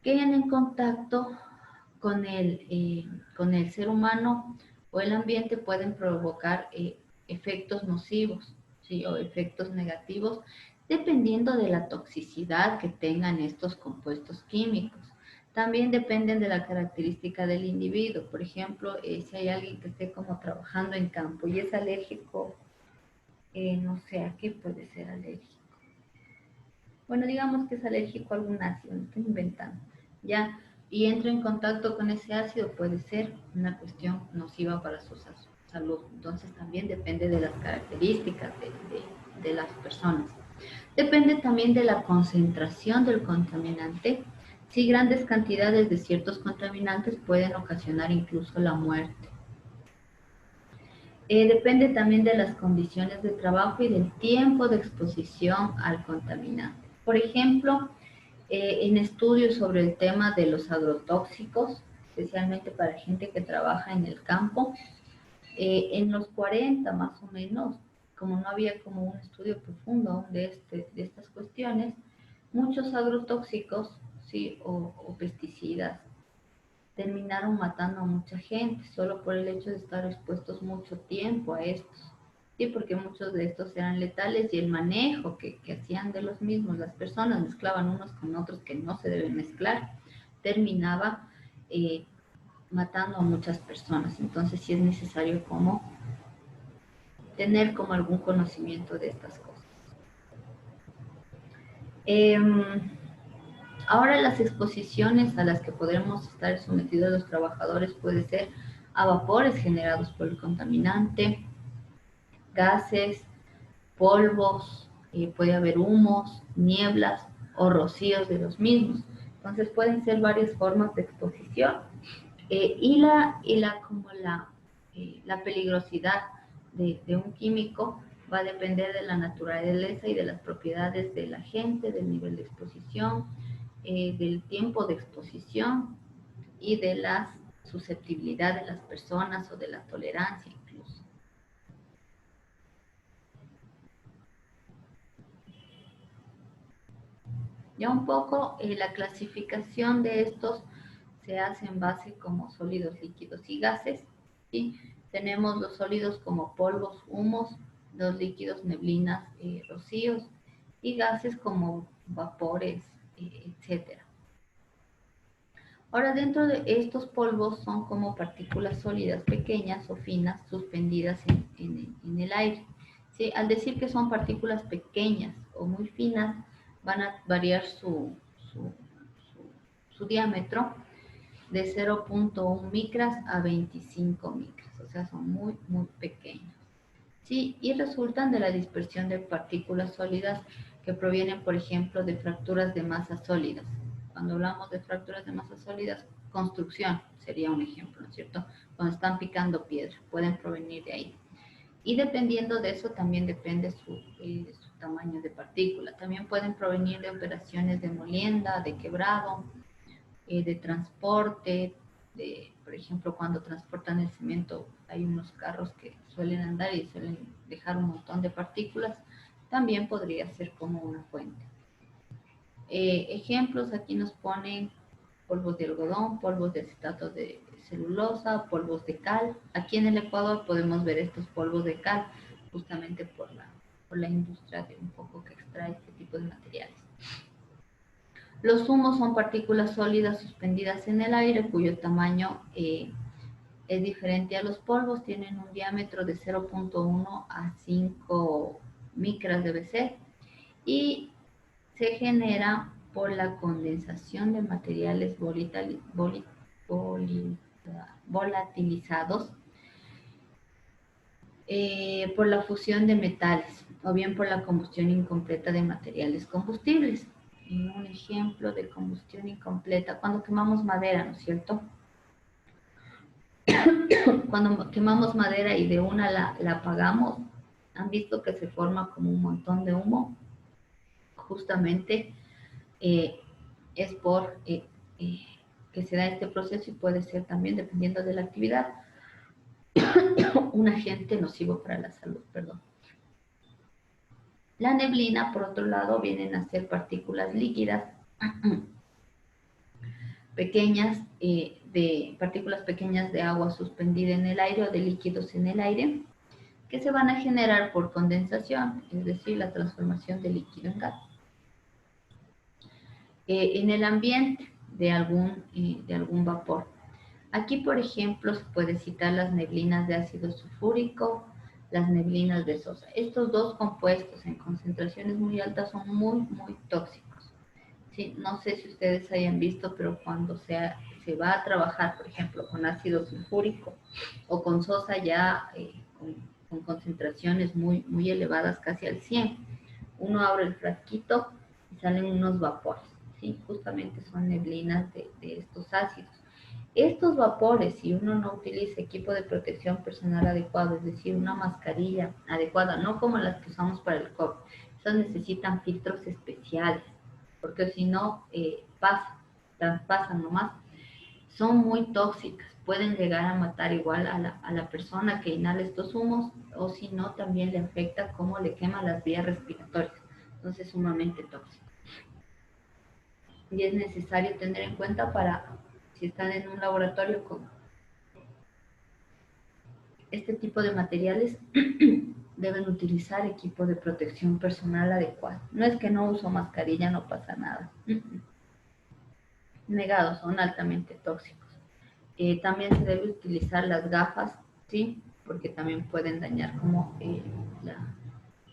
que hayan en contacto con el ser humano o el ambiente, pueden provocar efectos nocivos, ¿sí? O efectos negativos, dependiendo de la toxicidad que tengan estos compuestos químicos. También dependen de la característica del individuo. Por ejemplo, si hay alguien que esté como trabajando en campo y es alérgico, no sé, ¿a qué puede ser alérgico? Bueno, digamos que es alérgico a algún ácido, no estoy inventando, ¿ya? Y entra en contacto con ese ácido, puede ser una cuestión nociva para su salud. Entonces también depende de las características de las personas. Depende también de la concentración del contaminante. Si grandes cantidades de ciertos contaminantes pueden ocasionar incluso la muerte. Depende también de las condiciones de trabajo y del tiempo de exposición al contaminante. Por ejemplo, en estudios sobre el tema de los agrotóxicos, especialmente para gente que trabaja en el campo, en los 40 más o menos, como no había como un estudio profundo aún de estas cuestiones, muchos agrotóxicos, ¿sí? o pesticidas terminaron matando a mucha gente solo por el hecho de estar expuestos mucho tiempo a estos. Sí, porque muchos de estos eran letales y el manejo que hacían de los mismos, las personas mezclaban unos con otros que no se deben mezclar, terminaba matando a muchas personas. Entonces sí es necesario como tener como algún conocimiento de estas cosas. Ahora las exposiciones a las que podremos estar sometidos los trabajadores puede ser a vapores generados por el contaminante, gases, polvos, puede haber humos, nieblas o rocíos de los mismos. Entonces pueden ser varias formas de exposición la peligrosidad de un químico va a depender de la naturaleza y de las propiedades del agente, del nivel de exposición, del tiempo de exposición y de la susceptibilidad de las personas o de la tolerancia incluso. Ya un poco la clasificación de estos se hace en base como sólidos, líquidos y gases, ¿sí? Tenemos los sólidos como polvos, humos, los líquidos, neblinas, rocíos, y gases como vapores, etcétera. Ahora, dentro de estos polvos son como partículas sólidas pequeñas o finas suspendidas en el aire. ¿Sí? Al decir que son partículas pequeñas o muy finas, van a variar su diámetro de 0.1 micras a 25 micras, o sea, son muy, muy pequeños. ¿Sí? Y resultan de la dispersión de partículas sólidas que provienen, por ejemplo, de fracturas de masas sólidas. Cuando hablamos de fracturas de masas sólidas, construcción sería un ejemplo, ¿no es cierto? Cuando están picando piedra, pueden provenir de ahí. Y dependiendo de eso también depende su tamaño de partícula. También pueden provenir de operaciones de molienda, de quebrado, de transporte, por ejemplo, cuando transportan el cemento, hay unos carros que suelen andar y suelen dejar un montón de partículas, también podría ser como una fuente. Ejemplos, aquí nos ponen polvos de algodón, polvos de acetato de celulosa, polvos de cal. Aquí en el Ecuador podemos ver estos polvos de cal, justamente por la industria de un poco que extrae este tipo de materiales. Los humos son partículas sólidas suspendidas en el aire cuyo tamaño es diferente a los polvos, tienen un diámetro de 0.1 a 5 micras debe ser, y se genera por la condensación de materiales volatilizados, por la fusión de metales o bien por la combustión incompleta de materiales combustibles. Un ejemplo de combustión incompleta, cuando quemamos madera, ¿no es cierto? Cuando quemamos madera y de una la apagamos, han visto que se forma como un montón de humo. Justamente es por que se da este proceso, y puede ser también, dependiendo de la actividad, un agente nocivo para la salud, perdón. La neblina, por otro lado, vienen a ser partículas líquidas pequeñas, partículas pequeñas de agua suspendida en el aire o de líquidos en el aire, que se van a generar por condensación, es decir, la transformación de líquido en gas. En el ambiente de algún vapor. Aquí, por ejemplo, se puede citar las neblinas de ácido sulfúrico, las neblinas de sosa. Estos dos compuestos en concentraciones muy altas son muy, muy tóxicos. Sí, no sé si ustedes hayan visto, pero cuando se va a trabajar, por ejemplo, con ácido sulfúrico o con sosa ya con concentraciones muy, muy elevadas, casi al 100, uno abre el frasquito y salen unos vapores. ¿Sí? Justamente son neblinas de estos ácidos. Estos vapores, si uno no utiliza equipo de protección personal adecuado, es decir, una mascarilla adecuada, no como las que usamos para el COVID, esas necesitan filtros especiales, porque si no, traspasan nomás, son muy tóxicas, pueden llegar a matar igual a la persona que inhala estos humos, o si no, también le afecta como le quema las vías respiratorias, entonces sumamente tóxico. Y es necesario tener en cuenta si están en un laboratorio con este tipo de materiales, deben utilizar equipo de protección personal adecuado. No es que no uso mascarilla, no pasa nada. Negados, son altamente tóxicos. También se debe utilizar las gafas, ¿sí? Porque también pueden dañar como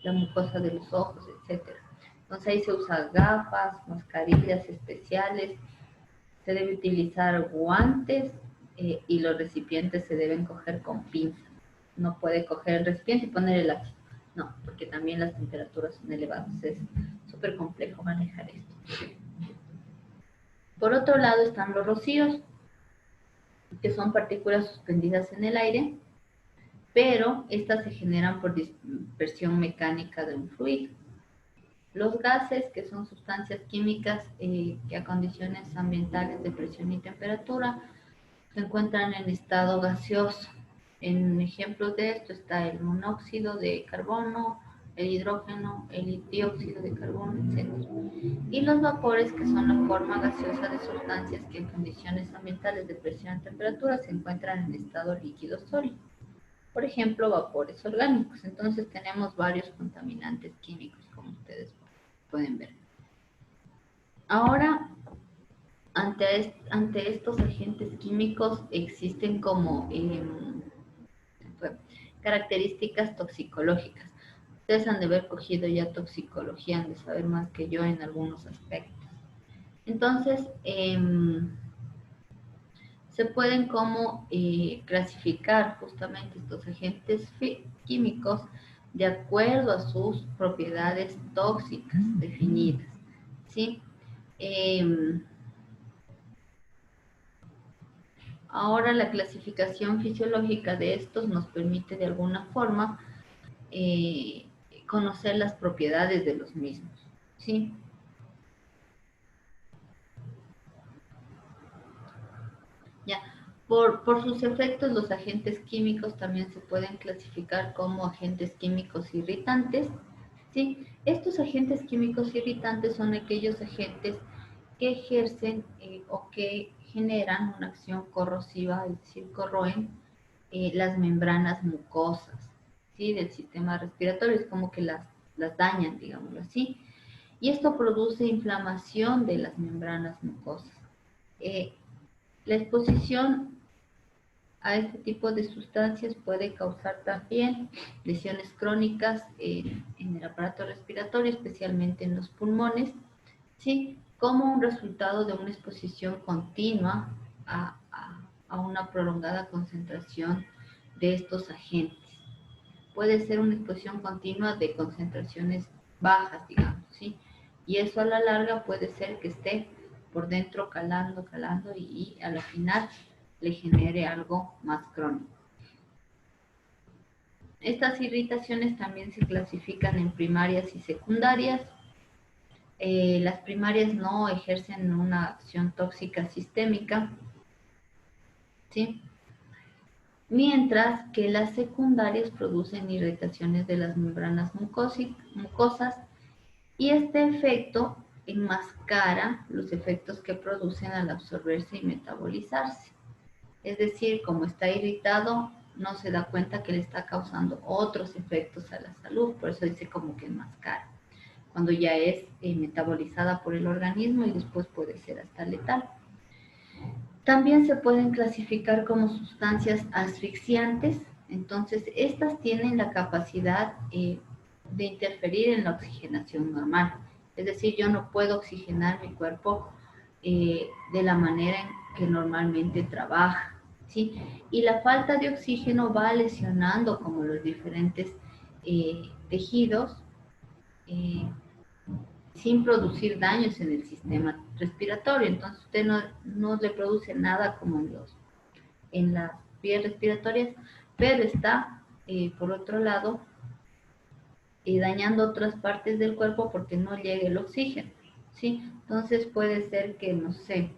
la mucosa de los ojos, etcétera. Entonces ahí se usan gafas, mascarillas especiales, se debe utilizar guantes y los recipientes se deben coger con pinzas. No puede coger el recipiente y poner el ácido. No, porque también las temperaturas son elevadas. Es súper complejo manejar esto. Por otro lado están los rocíos, que son partículas suspendidas en el aire, pero estas se generan por dispersión mecánica de un fluido. Los gases, que son sustancias químicas que a condiciones ambientales de presión y temperatura se encuentran en estado gaseoso. En ejemplos de esto está el monóxido de carbono, el hidrógeno, el dióxido de carbono, etc. Y los vapores, que son la forma gaseosa de sustancias que en condiciones ambientales de presión y temperatura se encuentran en estado líquido sólido. Por ejemplo, vapores orgánicos. Entonces tenemos varios contaminantes químicos, como ustedes pueden ver. Ahora, ante estos agentes químicos existen como características toxicológicas. Ustedes han de haber cogido ya toxicología, han de saber más que yo en algunos aspectos. Entonces, se pueden como clasificar justamente estos agentes químicos de acuerdo a sus propiedades tóxicas definidas, ¿sí? Ahora la clasificación fisiológica de estos nos permite de alguna forma conocer las propiedades de los mismos, ¿sí? Ya. Por sus efectos, los agentes químicos también se pueden clasificar como agentes químicos irritantes, ¿sí? Estos agentes químicos irritantes son aquellos agentes que ejercen o que generan una acción corrosiva, es decir, corroen las membranas mucosas, ¿sí? Del sistema respiratorio, es como que las dañan, digámoslo así. Y esto produce inflamación de las membranas mucosas. La exposición a este tipo de sustancias puede causar también lesiones crónicas en el aparato respiratorio, especialmente en los pulmones, ¿sí? Como un resultado de una exposición continua a una prolongada concentración de estos agentes. Puede ser una exposición continua de concentraciones bajas, digamos, ¿sí? Y eso a la larga puede ser que esté por dentro calando, calando y a la final le genere algo más crónico. Estas irritaciones también se clasifican en primarias y secundarias. Las primarias no ejercen una acción tóxica sistémica, ¿sí? Mientras que las secundarias producen irritaciones de las membranas mucosas y este efecto enmascara los efectos que producen al absorberse y metabolizarse. Es decir, como está irritado, no se da cuenta que le está causando otros efectos a la salud, por eso dice como que enmascara, cuando ya es metabolizada por el organismo y después puede ser hasta letal. También se pueden clasificar como sustancias asfixiantes, entonces estas tienen la capacidad de interferir en la oxigenación normal, es decir, yo no puedo oxigenar mi cuerpo de la manera en que normalmente trabaja, ¿sí? Y la falta de oxígeno va lesionando como los diferentes tejidos, eh, sin producir daños en el sistema respiratorio. Entonces usted no le produce nada como en las vías respiratorias, pero está, por otro lado, dañando otras partes del cuerpo porque no llega el oxígeno, ¿sí? Entonces puede ser que, no sé,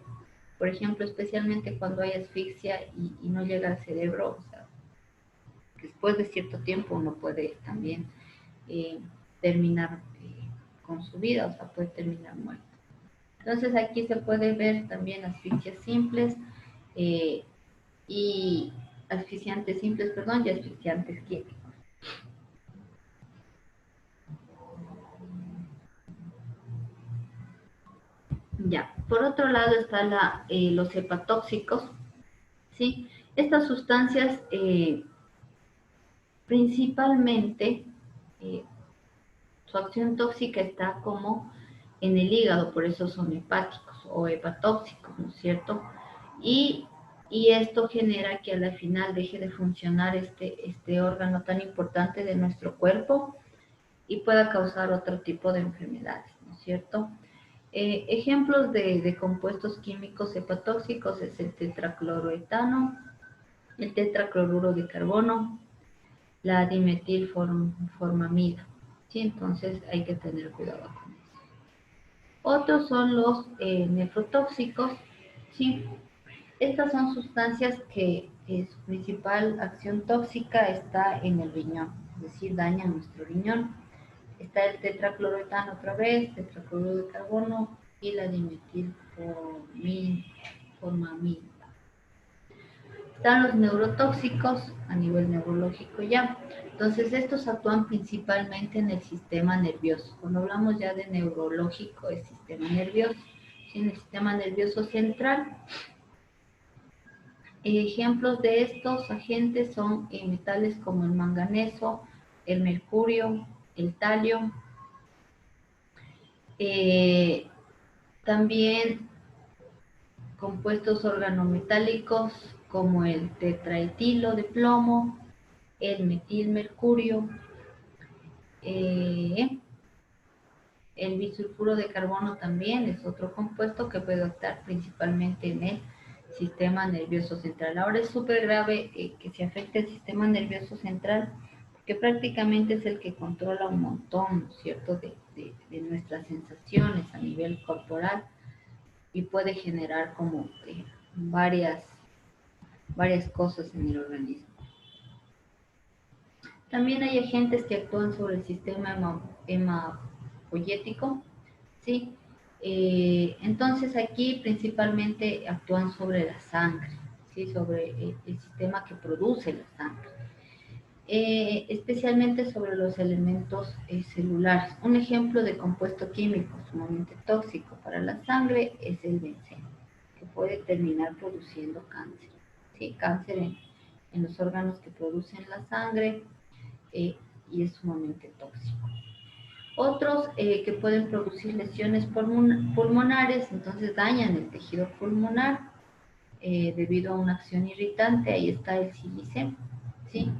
por ejemplo, especialmente cuando hay asfixia y no llega al cerebro, o sea, después de cierto tiempo uno puede también eh, terminar con su vida, o sea, puede terminar muerto. Entonces aquí se puede ver también asfixias simples eh, y asfixiantes simples, perdón, y asfixiantes químicos. Ya, por otro lado están los hepatóxicos, ¿sí? Estas sustancias principalmente eh, su acción tóxica está como en el hígado, por eso son hepáticos o hepatóxicos, ¿no es cierto? Y, y esto genera que a la final deje de funcionar este órgano tan importante de nuestro cuerpo y pueda causar otro tipo de enfermedades, ¿no es cierto? Ejemplos de compuestos químicos hepatóxicos es el tetracloroetano, el tetracloruro de carbono, la dimetilformamida, ¿sí? Entonces hay que tener cuidado con eso. Otros son los nefrotóxicos, ¿sí? Estas son sustancias que su principal acción tóxica está en el riñón, es decir, dañan nuestro riñón. Está el tetracloroetano otra vez, tetracloruro de carbono y la dimetilformamida. Están los neurotóxicos a nivel neurológico ya. Entonces, estos actúan principalmente en el sistema nervioso. Cuando hablamos ya de neurológico, es sistema nervioso. ¿Sí? En el sistema nervioso central. Ejemplos de estos agentes son metales como el manganeso, el mercurio, el talio. También compuestos organometálicos como el tetraetilo de plomo, el metilmercurio, el bisulfuro de carbono también es otro compuesto que puede actuar principalmente en el sistema nervioso central. Ahora es súper grave que se afecte el sistema nervioso central porque prácticamente es el que controla un montón, ¿no es cierto?, de nuestras sensaciones a nivel corporal y puede generar como varias cosas en el organismo. También hay agentes que actúan sobre el sistema linfopoyético, ¿sí? Entonces aquí principalmente actúan sobre la sangre, ¿sí? Sobre el sistema que produce la sangre. Especialmente sobre los elementos celulares. Un ejemplo de compuesto químico sumamente tóxico para la sangre es el benceno, que puede terminar produciendo cáncer. ¿Sí? Cáncer en los órganos que producen la sangre y es sumamente tóxico. Otros que pueden producir lesiones pulmonares, entonces dañan el tejido pulmonar debido a una acción irritante. Ahí está el sílice, ¿sí?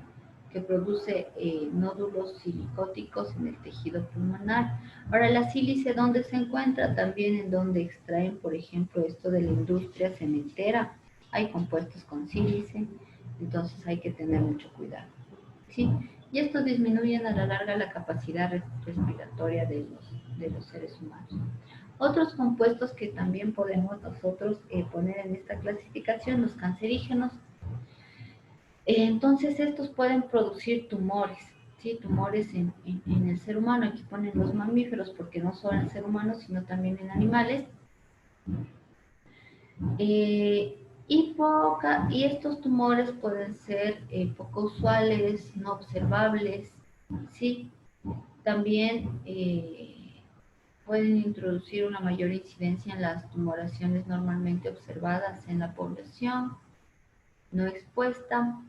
Que produce nódulos silicóticos en el tejido pulmonar. Ahora, la sílice, ¿dónde se encuentra? También en donde extraen, por ejemplo, esto de la industria cementera. Hay compuestos con sílice, entonces hay que tener mucho cuidado, ¿sí? Y esto disminuyen a la larga la capacidad respiratoria de los seres humanos. Otros compuestos que también podemos nosotros poner en esta clasificación, los cancerígenos. Entonces estos pueden producir tumores, ¿sí? Tumores en el ser humano. Aquí ponen los mamíferos porque no solo en el ser humano, sino también en animales. Y estos tumores pueden ser poco usuales, no observables, ¿sí? También pueden introducir una mayor incidencia en las tumoraciones normalmente observadas en la población no expuesta.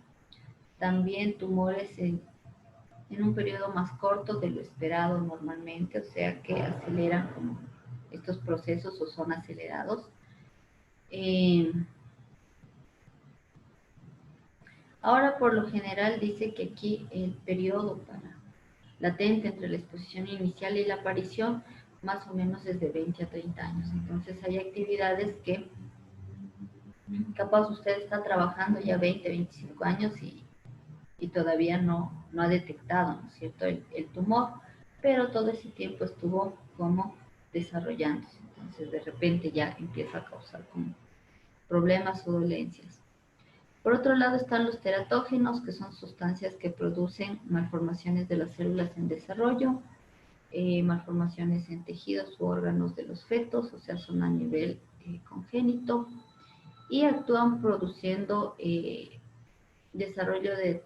También tumores en un periodo más corto de lo esperado normalmente, o sea que aceleran como estos procesos o son acelerados. Ahora, por lo general, dice que aquí el periodo latente entre la exposición inicial y la aparición, más o menos es de 20 a 30 años. Entonces, hay actividades que capaz usted está trabajando ya 20, 25 años y todavía no ha detectado, ¿no es cierto?, el tumor, pero todo ese tiempo estuvo como desarrollándose. Entonces, de repente ya empieza a causar como problemas o dolencias. Por otro lado están los teratógenos, que son sustancias que producen malformaciones de las células en desarrollo, malformaciones en tejidos u órganos de los fetos, o sea, son a nivel congénito, y actúan produciendo desarrollo de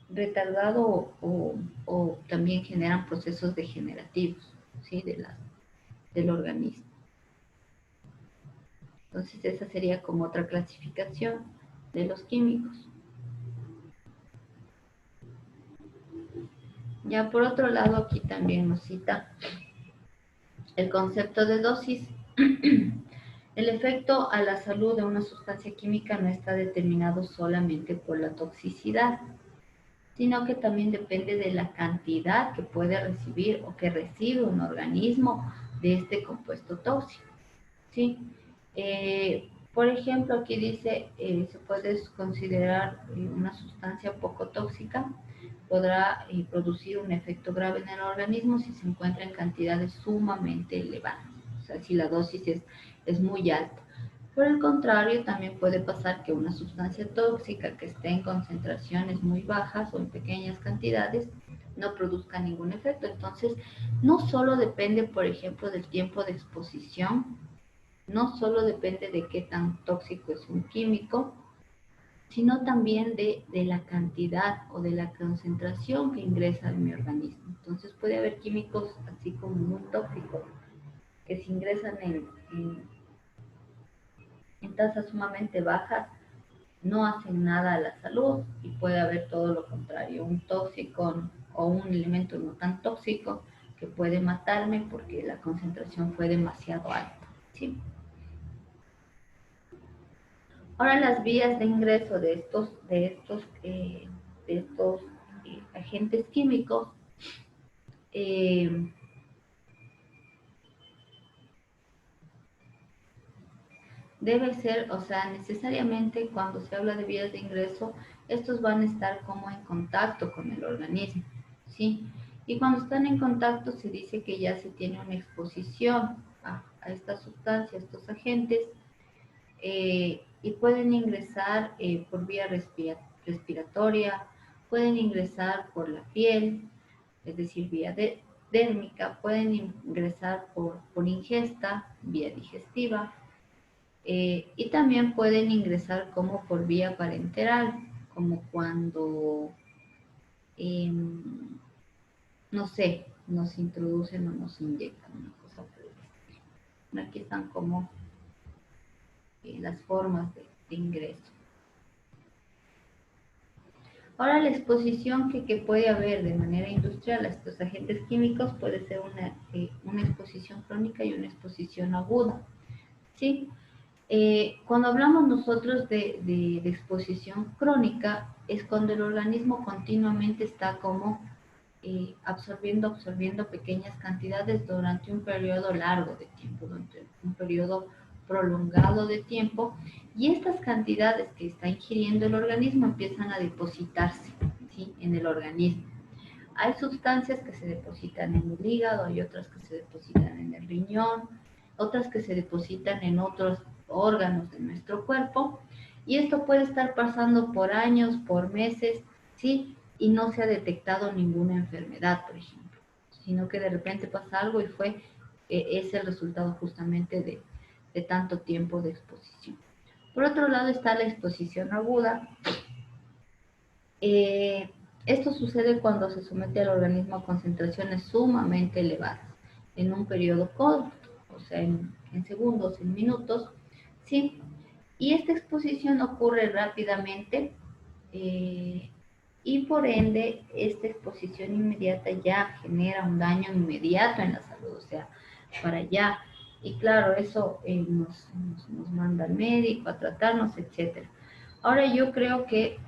retardado o también generan procesos degenerativos, ¿sí? Del organismo. Entonces esa sería como otra clasificación de los químicos. Ya por otro lado, aquí también nos cita el concepto de dosis. El efecto a la salud de una sustancia química no está determinado solamente por la toxicidad, sino que también depende de la cantidad que puede recibir o que recibe un organismo de este compuesto tóxico, ¿sí? Por ejemplo, aquí dice, se puede considerar una sustancia poco tóxica, podrá producir un efecto grave en el organismo si se encuentra en cantidades sumamente elevadas, o sea, si la dosis es muy alta. Por el contrario, también puede pasar que una sustancia tóxica que esté en concentraciones muy bajas o en pequeñas cantidades no produzca ningún efecto. Entonces, no solo depende, por ejemplo, del tiempo de exposición, no solo depende de qué tan tóxico es un químico, sino también de la cantidad o de la concentración que ingresa en mi organismo. Entonces puede haber químicos así como muy tóxicos que se ingresan en tasas sumamente bajas, no hacen nada a la salud, y puede haber todo lo contrario, un tóxico o un elemento no tan tóxico que puede matarme porque la concentración fue demasiado alta, ¿sí? Ahora las vías de ingreso de estos agentes químicos debe ser, o sea, necesariamente cuando se habla de vías de ingreso, estos van a estar como en contacto con el organismo, ¿sí? Y cuando están en contacto se dice que ya se tiene una exposición a esta sustancia, a estos agentes, y pueden ingresar por vía respiratoria, pueden ingresar por la piel, es decir, vía dérmica, pueden ingresar por ingesta, vía digestiva, y también pueden ingresar como por vía parenteral, como cuando, no sé, nos introducen o nos inyectan una cosa por el estilo. Aquí están como las formas de ingreso. Ahora, la exposición que puede haber de manera industrial a estos agentes químicos puede ser una exposición crónica y una exposición aguda, ¿sí? Cuando hablamos nosotros de exposición crónica, es cuando el organismo continuamente está como absorbiendo pequeñas cantidades durante un periodo largo de tiempo, durante un periodo prolongado de tiempo, y estas cantidades que está ingiriendo el organismo empiezan a depositarse, ¿sí?, en el organismo. Hay sustancias que se depositan en el hígado, hay otras que se depositan en el riñón, otras que se depositan en otros órganos de nuestro cuerpo, y esto puede estar pasando por años, por meses, ¿sí? Y no se ha detectado ninguna enfermedad, por ejemplo, sino que de repente pasa algo y es el resultado justamente de tanto tiempo de exposición. Por otro lado está la exposición aguda. Esto sucede cuando se somete al organismo a concentraciones sumamente elevadas en un periodo corto, o sea, en segundos, en minutos, ¿sí? Y esta exposición ocurre rápidamente, y por ende esta exposición inmediata ya genera un daño inmediato en la salud, o sea, para allá. Y claro, eso nos manda al médico a tratarnos, etc. Ahora yo creo que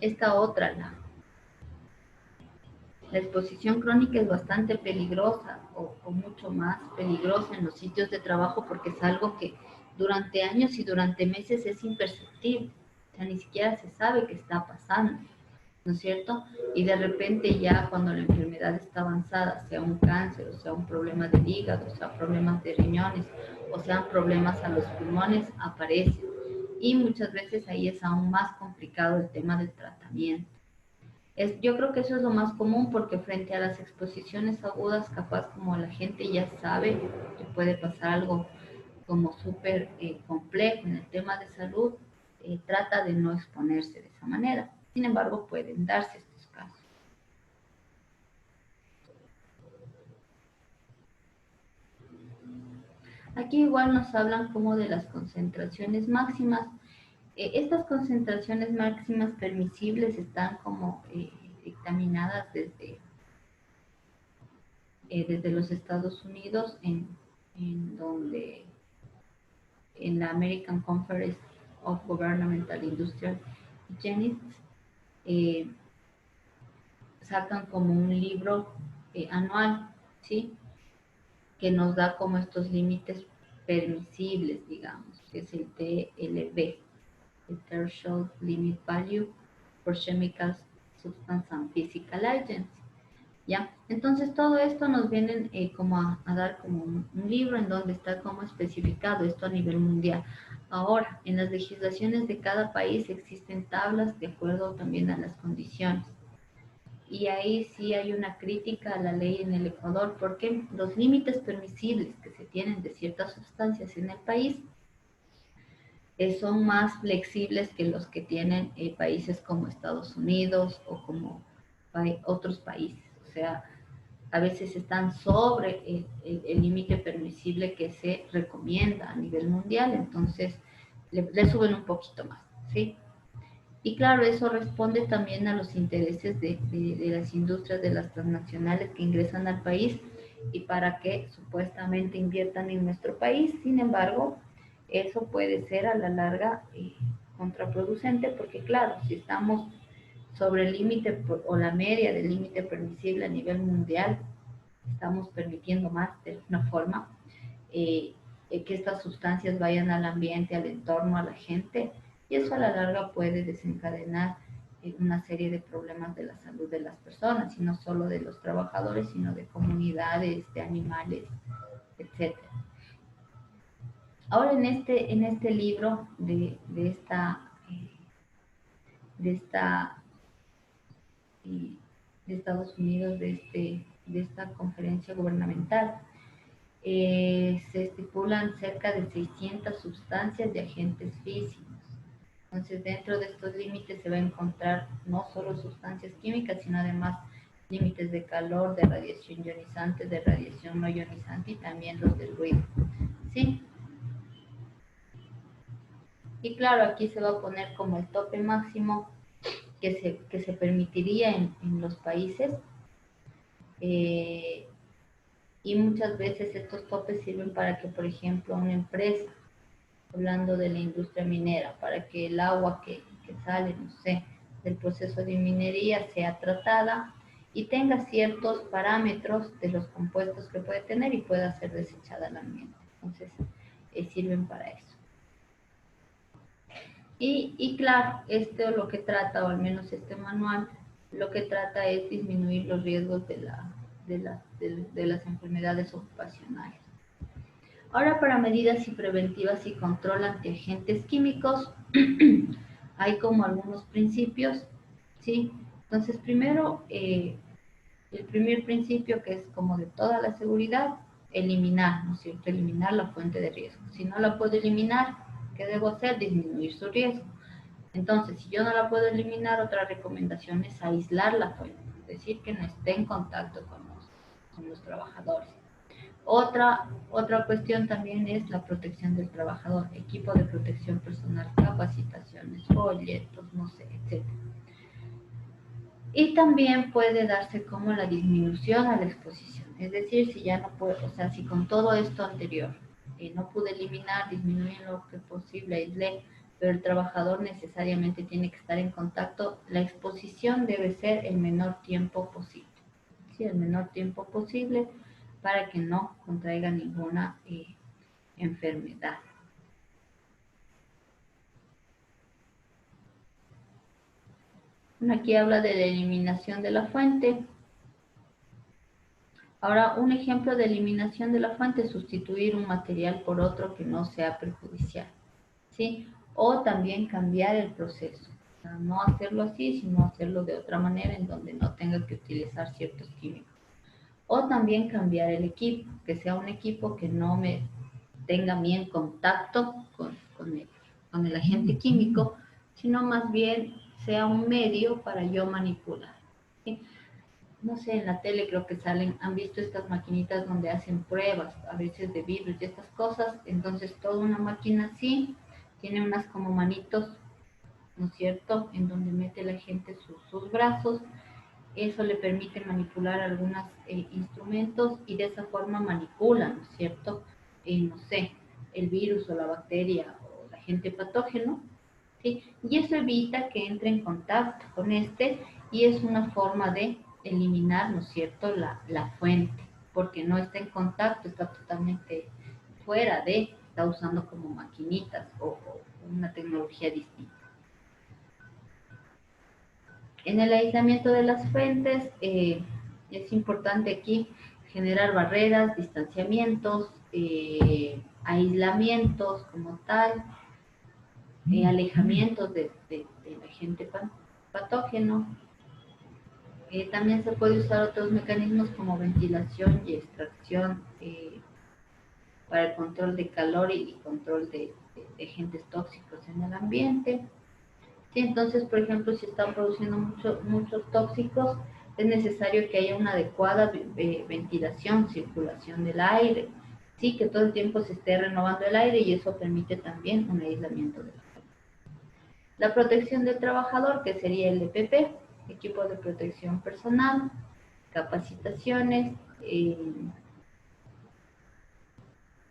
esta otra, la exposición crónica es bastante peligrosa o mucho más peligrosa en los sitios de trabajo porque es algo que durante años y durante meses es imperceptible. O sea, ni siquiera se sabe qué está pasando, ¿no es cierto? Y de repente ya cuando la enfermedad está avanzada, sea un cáncer, o sea un problema del hígado, o sea problemas de riñones, o sean problemas a los pulmones, aparecen. Y muchas veces ahí es aún más complicado el tema del tratamiento. Yo creo que eso es lo más común porque frente a las exposiciones agudas, capaz como la gente ya sabe que puede pasar algo como súper complejo en el tema de salud, trata de no exponerse de esa manera. Sin embargo, pueden darse estos casos. Aquí igual nos hablan como de las concentraciones máximas. Estas concentraciones máximas permisibles están como dictaminadas desde los Estados Unidos, en donde en la American Conference of Governmental Industrial Hygienists eh, sacan como un libro anual, ¿sí?, que nos da como estos límites permisibles, digamos, que es el TLV, el Threshold Limit Value for Chemical Substance and Physical Agents. ¿Ya? Entonces todo esto nos viene como a dar como un libro en donde está como especificado esto a nivel mundial. Ahora, en las legislaciones de cada país existen tablas de acuerdo también a las condiciones. Y ahí sí hay una crítica a la ley en el Ecuador porque los límites permisibles que se tienen de ciertas sustancias en el país son más flexibles que los que tienen países como Estados Unidos o como otros países. O sea, a veces están sobre el límite permisible que se recomienda a nivel mundial, entonces le suben un poquito más, ¿sí? Y claro, eso responde también a los intereses de las industrias, de las transnacionales que ingresan al país y para que supuestamente inviertan en nuestro país. Sin embargo, eso puede ser a la larga contraproducente porque claro, si estamos sobre el límite o la media del límite permisible a nivel mundial, estamos permitiendo más de una forma que estas sustancias vayan al ambiente, al entorno, a la gente, y eso a la larga puede desencadenar una serie de problemas de la salud de las personas, y no solo de los trabajadores, sino de comunidades, de animales, etc. Ahora en este libro de esta Estados Unidos de esta conferencia gubernamental. Se estipulan cerca de 600 sustancias y agentes físicos. Entonces, dentro de estos límites se va a encontrar no solo sustancias químicas, sino además límites de calor, de radiación ionizante, de radiación no ionizante y también los del ruido. ¿Sí? Y claro, aquí se va a poner como el tope máximo que se permitiría en los países. Y muchas veces estos topes sirven para que, por ejemplo, una empresa, hablando de la industria minera, para que el agua que sale, no sé, del proceso de minería sea tratada y tenga ciertos parámetros de los compuestos que puede tener y pueda ser desechada al ambiente. Entonces, sirven para eso. Y claro, lo que trata, o al menos este manual, lo que trata es disminuir los riesgos de las enfermedades ocupacionales. Ahora, para medidas y preventivas y control ante agentes químicos, hay como algunos principios, ¿sí? Entonces, primero, el primer principio, que es como de toda la seguridad, eliminar, ¿no es cierto? Eliminar la fuente de riesgo. Si no la puedo eliminar, ¿qué debo hacer? Disminuir su riesgo. Entonces, si yo no la puedo eliminar, otra recomendación es aislar la fuente, es decir, que no esté en contacto con los trabajadores. Otra cuestión también es la protección del trabajador, equipo de protección personal, capacitaciones, folletos, no sé, etc. Y también puede darse como la disminución a la exposición, es decir, si ya no puedo, o sea, si con todo esto anterior no pude eliminar, disminuir lo que posible, aislé, pero el trabajador necesariamente tiene que estar en contacto, la exposición debe ser el menor tiempo posible, ¿sí? El menor tiempo posible para que no contraiga ninguna enfermedad. Aquí habla de la eliminación de la fuente. Ahora, un ejemplo de eliminación de la fuente es sustituir un material por otro que no sea perjudicial, ¿sí? O también cambiar el proceso. O sea, no hacerlo así, sino hacerlo de otra manera en donde no tenga que utilizar ciertos químicos. O también cambiar el equipo, que sea un equipo que no me tenga bien contacto con el agente químico, sino más bien sea un medio para yo manipular, ¿sí? No sé, en la tele creo que salen, han visto estas maquinitas donde hacen pruebas, a veces de virus y estas cosas, entonces toda una máquina así, tiene unas como manitos, ¿no es cierto?, en donde mete la gente sus brazos, eso le permite manipular algunos instrumentos y de esa forma manipulan, ¿no es cierto?, no sé, el virus o la bacteria o el agente patógeno, ¿sí? Y eso evita que entre en contacto con y es una forma de eliminar, ¿no es cierto?, la fuente, porque no está en contacto, está totalmente fuera está usando como maquinitas o una tecnología distinta. En el aislamiento de las fuentes, es importante aquí generar barreras, distanciamientos, aislamientos como tal, alejamientos del agente patógeno. También se puede usar otros mecanismos como ventilación y extracción para el control de calor y control de agentes tóxicos en el ambiente. Sí, entonces, por ejemplo, si están produciendo muchos tóxicos, es necesario que haya una adecuada ventilación, circulación del aire, sí, que todo el tiempo se esté renovando el aire y eso permite también un aislamiento de la fuente. La protección del trabajador, que sería el EPP, equipo de protección personal, capacitaciones,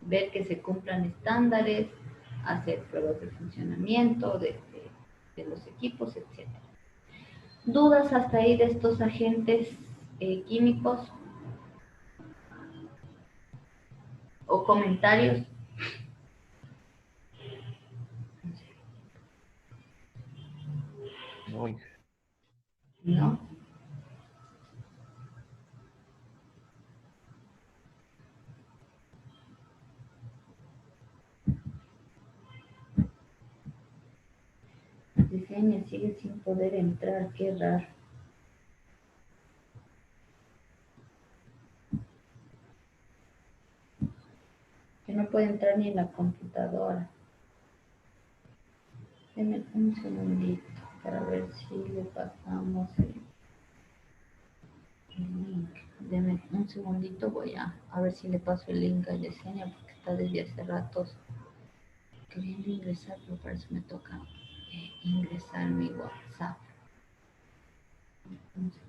ver que se cumplan estándares, hacer pruebas de funcionamiento de los equipos, etc. ¿Dudas hasta ahí de estos agentes químicos o comentarios? No, ¿No? Diseña sigue sin poder entrar, qué raro. que no puede entrar ni en la computadora. Denme un segundito para ver si le pasamos el link. Denme un segundito, voy a ver si le paso el link a Yesenia porque está desde hace ratos queriendo ingresar, pero para eso me toca ingresar mi WhatsApp. Un segundito.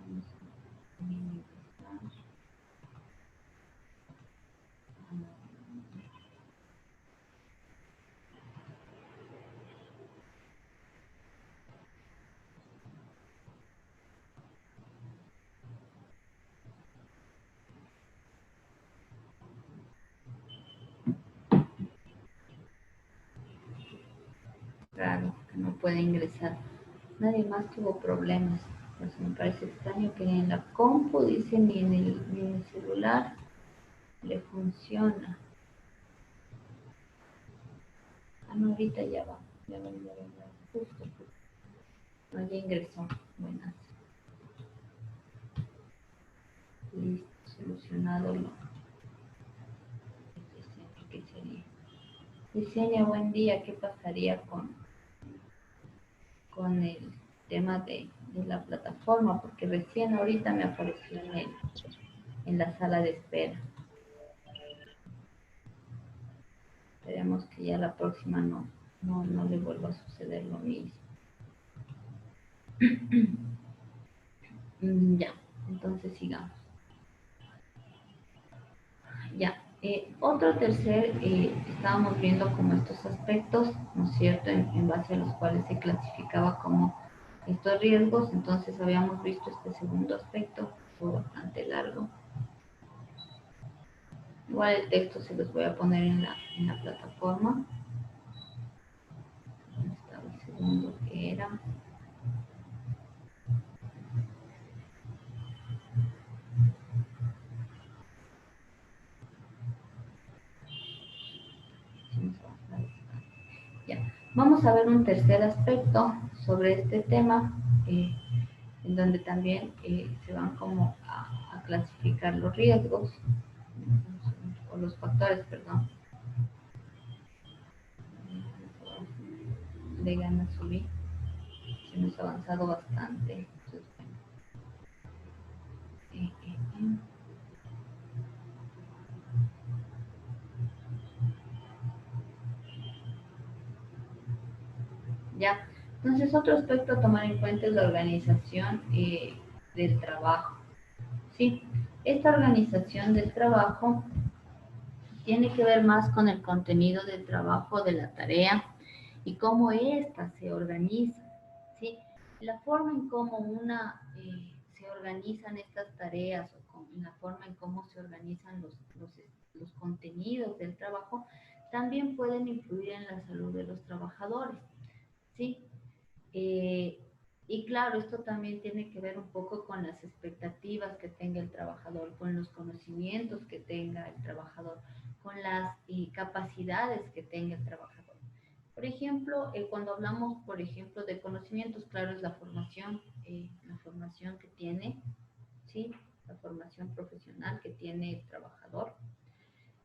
Vamos a ingresar. Raro que no puede ingresar. Nadie más tuvo problemas. Pues me parece extraño que ni en la compu, dice, ni en el celular le funciona. Ah, no, ahorita ya va. Ya va. Justo. No, ya ingresó. Buenas. Listo, solucionado lo que sería. Diseña, buen día. ¿Qué pasaría con el tema de la plataforma? Porque recién ahorita me apareció en la sala de espera. Esperemos que ya la próxima no le vuelva a suceder lo mismo. Ya, entonces sigamos. Ya, otro tercer, estábamos viendo como estos aspectos, ¿no es cierto?, en base a los cuales se clasificaba como estos riesgos. Entonces habíamos visto este segundo aspecto, fue bastante largo. Igual el texto se los voy a poner en la plataforma. ¿Dónde estaba el segundo que era? Ya. Vamos a ver un tercer aspecto sobre este tema, en donde también se van como a clasificar los riesgos, o los factores, perdón. De ganas subir. Hemos avanzado bastante. Entonces, bueno. Ya. Entonces, otro aspecto a tomar en cuenta es la organización del trabajo. ¿Sí? Esta organización del trabajo tiene que ver más con el contenido del trabajo, de la tarea y cómo ésta se organiza, ¿sí? La forma en cómo se organizan estas tareas o la forma en cómo se organizan los contenidos del trabajo también pueden influir en la salud de los trabajadores, ¿sí? Y claro, esto también tiene que ver un poco con las expectativas que tenga el trabajador, con los conocimientos que tenga el trabajador, con las capacidades que tenga el trabajador. Por ejemplo, cuando hablamos, por ejemplo, de conocimientos, claro, es la formación que tiene, ¿sí? La formación profesional que tiene el trabajador.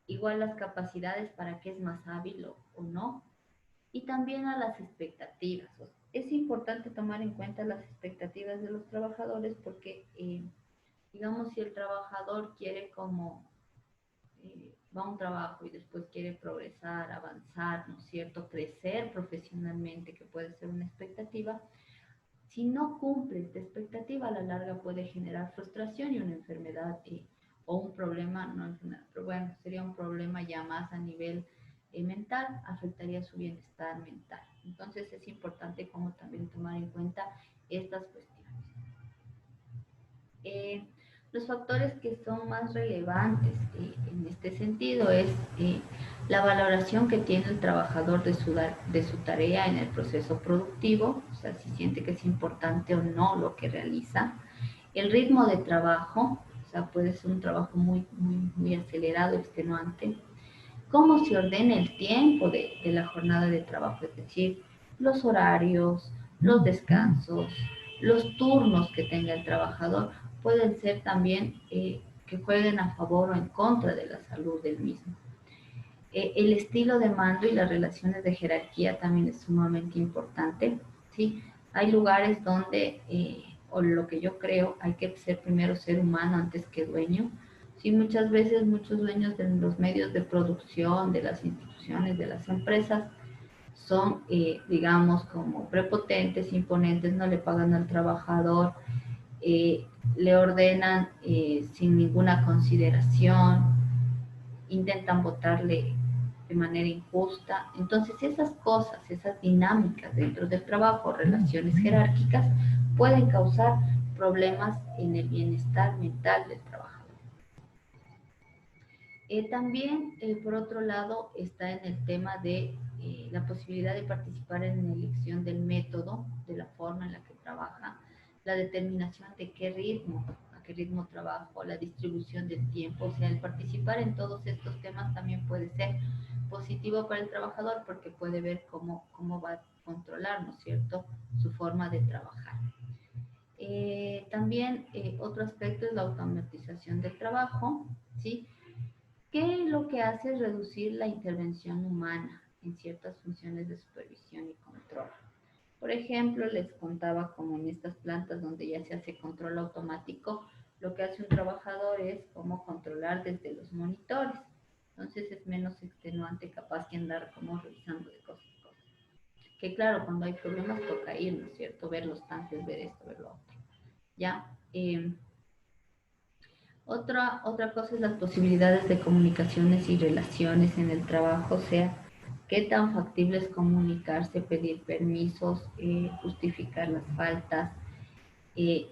Igual las capacidades para que es más hábil o no. Y también a las expectativas. Es importante tomar en cuenta las expectativas de los trabajadores porque, digamos, si el trabajador quiere va a un trabajo y después quiere progresar, avanzar, ¿no es cierto?, crecer profesionalmente, que puede ser una expectativa, si no cumple esta expectativa, a la larga puede generar frustración y una enfermedad o un problema, no enfermedad, pero bueno, sería un problema ya más a nivel mental, afectaría su bienestar mental. Entonces es importante como también tomar en cuenta estas cuestiones. Los factores que son más relevantes en este sentido es la valoración que tiene el trabajador de su tarea en el proceso productivo, o sea, si siente que es importante o no lo que realiza, el ritmo de trabajo, o sea, puede ser un trabajo muy acelerado, extenuante, cómo se ordena el tiempo de la jornada de trabajo, es decir, los horarios, los descansos, los turnos que tenga el trabajador, pueden ser también que que jueguen a favor o en contra de la salud del mismo. El estilo de mando y las relaciones de jerarquía también es sumamente importante, ¿sí? Hay lugares donde, o lo que yo creo, hay que ser primero ser humano antes que dueño. Sí, muchas veces muchos dueños de los medios de producción, de las instituciones, de las empresas, son, digamos, como prepotentes, imponentes, no le pagan al trabajador, le ordenan sin ninguna consideración, intentan votarle de manera injusta. Entonces, esas cosas, esas dinámicas dentro del trabajo, relaciones jerárquicas, pueden causar problemas en el bienestar mental del trabajador. También, por otro lado, está en el tema de la posibilidad de participar en la elección del método, de la forma en la que trabaja, la determinación de a qué ritmo trabajo, la distribución del tiempo. O sea, el participar en todos estos temas también puede ser positivo para el trabajador porque puede ver cómo va a controlar, ¿no es cierto?, su forma de trabajar. También otro aspecto es la automatización del trabajo, ¿sí? Que lo que hace es reducir la intervención humana en ciertas funciones de supervisión y control. Por ejemplo, les contaba como en estas plantas donde ya se hace control automático, lo que hace un trabajador es como controlar desde los monitores. Entonces es menos extenuante capaz que andar como revisando de cosas. Que claro, cuando hay problemas toca ir, ¿no es cierto? Ver los tanques, ver esto, ver lo otro. ¿Ya? Otra cosa es las posibilidades de comunicaciones y relaciones en el trabajo, o sea, qué tan factible es comunicarse, pedir permisos, justificar las faltas,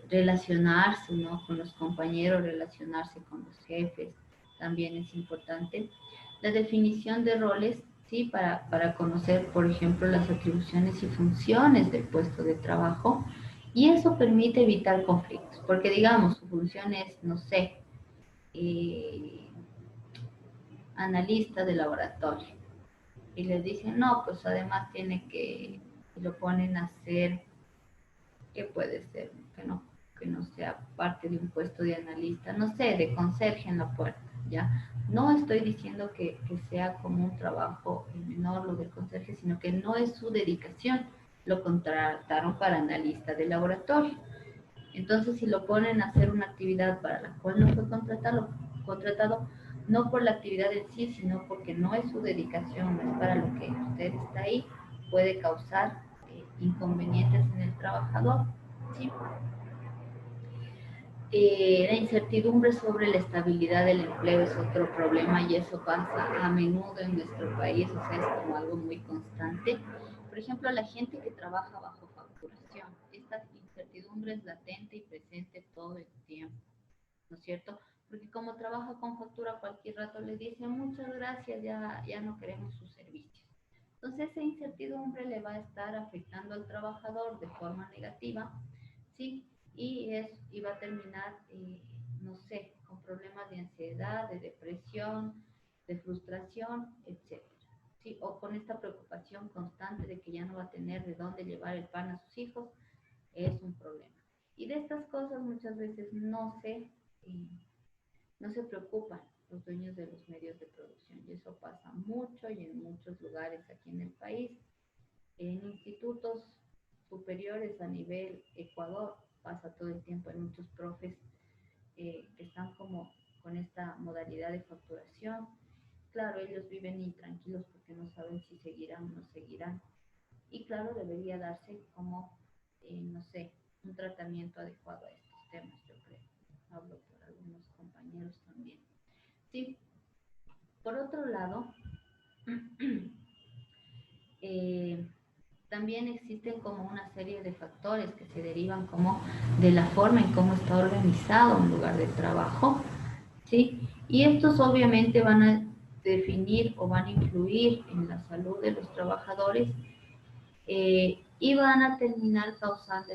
relacionarse, ¿no?, con los compañeros, relacionarse con los jefes, también es importante. La definición de roles, sí, para conocer, por ejemplo, las atribuciones y funciones del puesto de trabajo, y eso permite evitar conflictos, porque digamos, su función es, no sé, analista de laboratorio, y les dicen, no, pues además tiene que, y lo ponen a hacer, ¿qué puede ser? Que no sea parte de un puesto de analista, no sé, de conserje en la puerta, ¿ya? No estoy diciendo que sea como un trabajo menor lo del conserje, sino que no es su dedicación, lo contrataron para analista de laboratorio. Entonces, si lo ponen a hacer una actividad para la cual no fue contratado, no por la actividad en sí, sino porque no es su dedicación, no es para lo que usted está ahí, puede causar inconvenientes en el trabajador, ¿sí? La incertidumbre sobre la estabilidad del empleo es otro problema y eso pasa a menudo en nuestro país, o sea, es como algo muy constante. Por ejemplo, la gente que trabaja bajo facturación, esta incertidumbre es latente y presente todo el tiempo, ¿no es cierto? Porque como trabaja con factura, cualquier rato le dicen muchas gracias, ya no queremos sus servicios. Entonces esa incertidumbre le va a estar afectando al trabajador de forma negativa, ¿sí? Y va a terminar, no sé, con problemas de ansiedad, de depresión, de frustración, etc. ¿Sí? O con esta preocupación constante de que ya no va a tener de dónde llevar el pan a sus hijos, es un problema. Y de estas cosas muchas veces no se preocupan los dueños de los medios de producción, y eso pasa mucho y en muchos lugares aquí en el país. En institutos superiores a nivel Ecuador pasa todo el tiempo, en muchos profes que están como con esta modalidad de facturación. Claro, ellos viven intranquilos porque no saben si seguirán o no seguirán. Y claro, debería darse como, no sé, un tratamiento adecuado a estos temas, yo creo. Hablo por algunos compañeros también. Sí, por otro lado, también existen como una serie de factores que se derivan como de la forma en cómo está organizado un lugar de trabajo, ¿sí? Y estos obviamente van a definir o van a influir en la salud de los trabajadores y van a terminar causando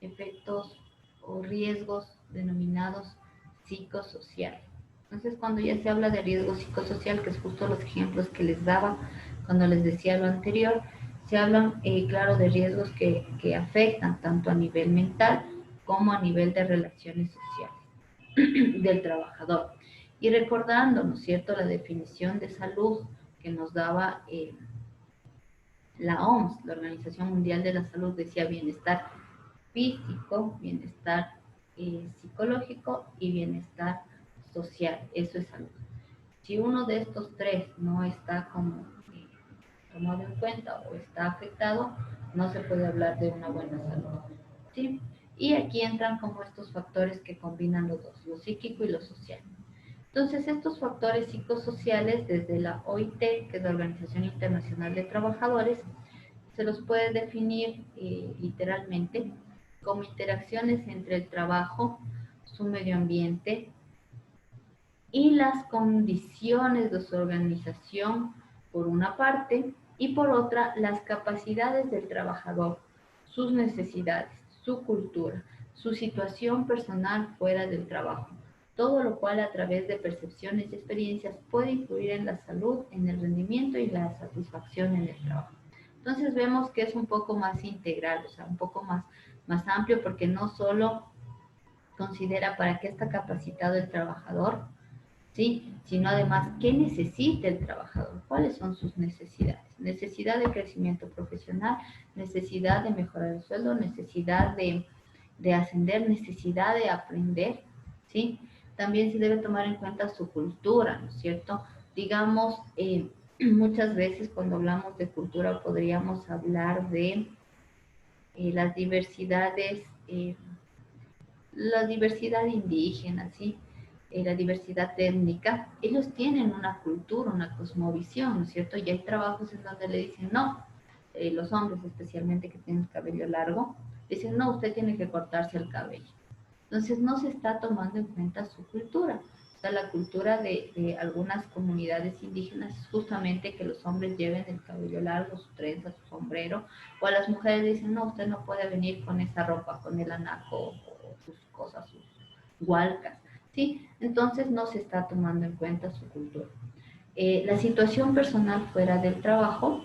efectos o riesgos denominados psicosociales. Entonces, cuando ya se habla de riesgo psicosocial, que es justo los ejemplos que les daba cuando les decía lo anterior, se hablan, claro, de riesgos que afectan tanto a nivel mental como a nivel de relaciones sociales. del trabajador. Y recordando, ¿no es cierto?, la definición de salud que nos daba la OMS, la Organización Mundial de la Salud, decía bienestar físico, bienestar psicológico y bienestar social. Eso es salud. Si uno de estos tres no está como tomado en cuenta o está afectado, no se puede hablar de una buena salud. ¿Sí? Y aquí entran como estos factores que combinan los dos, lo psíquico y lo social. Entonces, estos factores psicosociales, desde la OIT, que es la Organización Internacional de Trabajadores, se los puede definir literalmente como interacciones entre el trabajo, su medio ambiente y las condiciones de su organización, por una parte, y por otra, las capacidades del trabajador, sus necesidades, su cultura, su situación personal fuera del trabajo, todo lo cual a través de percepciones y experiencias puede influir en la salud, en el rendimiento y la satisfacción en el trabajo. Entonces vemos que es un poco más integral, o sea, un poco más amplio, porque no solo considera para qué está capacitado el trabajador, ¿sí?, sino además qué necesita el trabajador, cuáles son sus necesidades. Necesidad de crecimiento profesional, necesidad de mejorar el sueldo, necesidad de ascender, necesidad de aprender, ¿sí? También se debe tomar en cuenta su cultura, ¿no es cierto? Digamos, muchas veces cuando hablamos de cultura podríamos hablar de las diversidades, la diversidad indígena, ¿sí? La diversidad étnica. Ellos tienen una cultura, una cosmovisión, ¿no es cierto? Y hay trabajos en donde le dicen, no, los hombres especialmente que tienen el cabello largo, dicen, no, usted tiene que cortarse el cabello. Entonces no se está tomando en cuenta su cultura. O sea, la cultura de algunas comunidades indígenas es justamente que los hombres lleven el cabello largo, su trenza, su sombrero, o a las mujeres dicen, no, usted no puede venir con esa ropa, con el anaco o sus cosas, sus hualcas, ¿sí? Entonces no se está tomando en cuenta su cultura. La situación personal fuera del trabajo.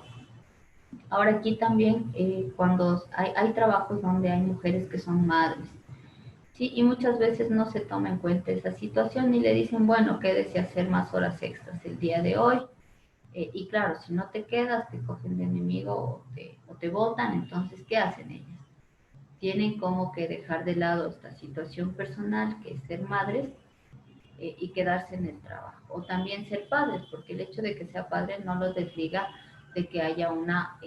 Ahora aquí también, cuando hay trabajos donde hay mujeres que son madres, ¿sí? Y muchas veces no se toma en cuenta esa situación y le dicen, bueno, quédese a hacer más horas extras el día de hoy. Y claro, si no te quedas, te cogen de enemigo o te botan, entonces, ¿qué hacen ellas? Tienen como que dejar de lado esta situación personal, que es ser madres, y quedarse en el trabajo. O también ser padres, porque el hecho de que sea padre no los desliga de que haya una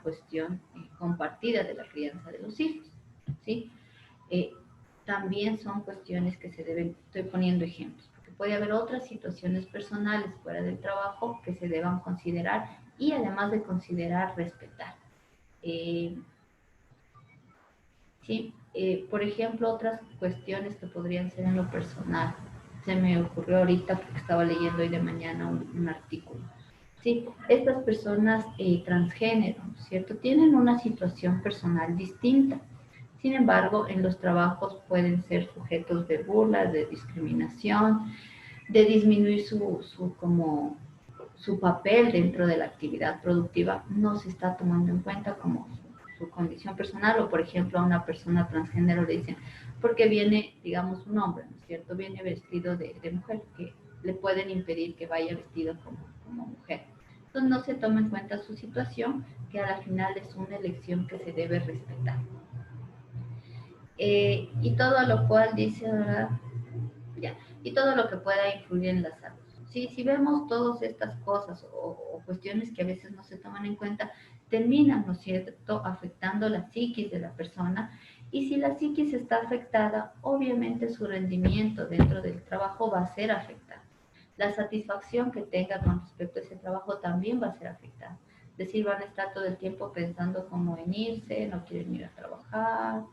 cuestión compartida de la crianza de los hijos, ¿sí? También son cuestiones que se deben, estoy poniendo ejemplos, porque puede haber otras situaciones personales fuera del trabajo que se deban considerar y además de considerar, respetar. Sí, por ejemplo, otras cuestiones que podrían ser en lo personal. Se me ocurrió ahorita porque estaba leyendo hoy de mañana un artículo. Sí, estas personas transgénero, ¿cierto? Tienen una situación personal distinta. Sin embargo, en los trabajos pueden ser sujetos de burlas, de discriminación, de disminuir su papel dentro de la actividad productiva. No se está tomando en cuenta como su condición personal, o por ejemplo a una persona transgénero le dicen, porque viene, digamos, un hombre, ¿no es cierto? Viene vestido de mujer, que le pueden impedir que vaya vestido como mujer. Entonces no se toma en cuenta su situación, que a la final es una elección que se debe respetar. Y todo lo cual dice, ¿verdad? Ya, y todo lo que pueda influir en la salud. Sí, si vemos todas estas cosas o cuestiones que a veces no se toman en cuenta, terminan, ¿no es cierto?, afectando la psiquis de la persona. Y si la psiquis está afectada, obviamente su rendimiento dentro del trabajo va a ser afectado. La satisfacción que tenga con respecto a ese trabajo también va a ser afectada. Es decir, van a estar todo el tiempo pensando cómo en irse, no quieren ir a trabajar,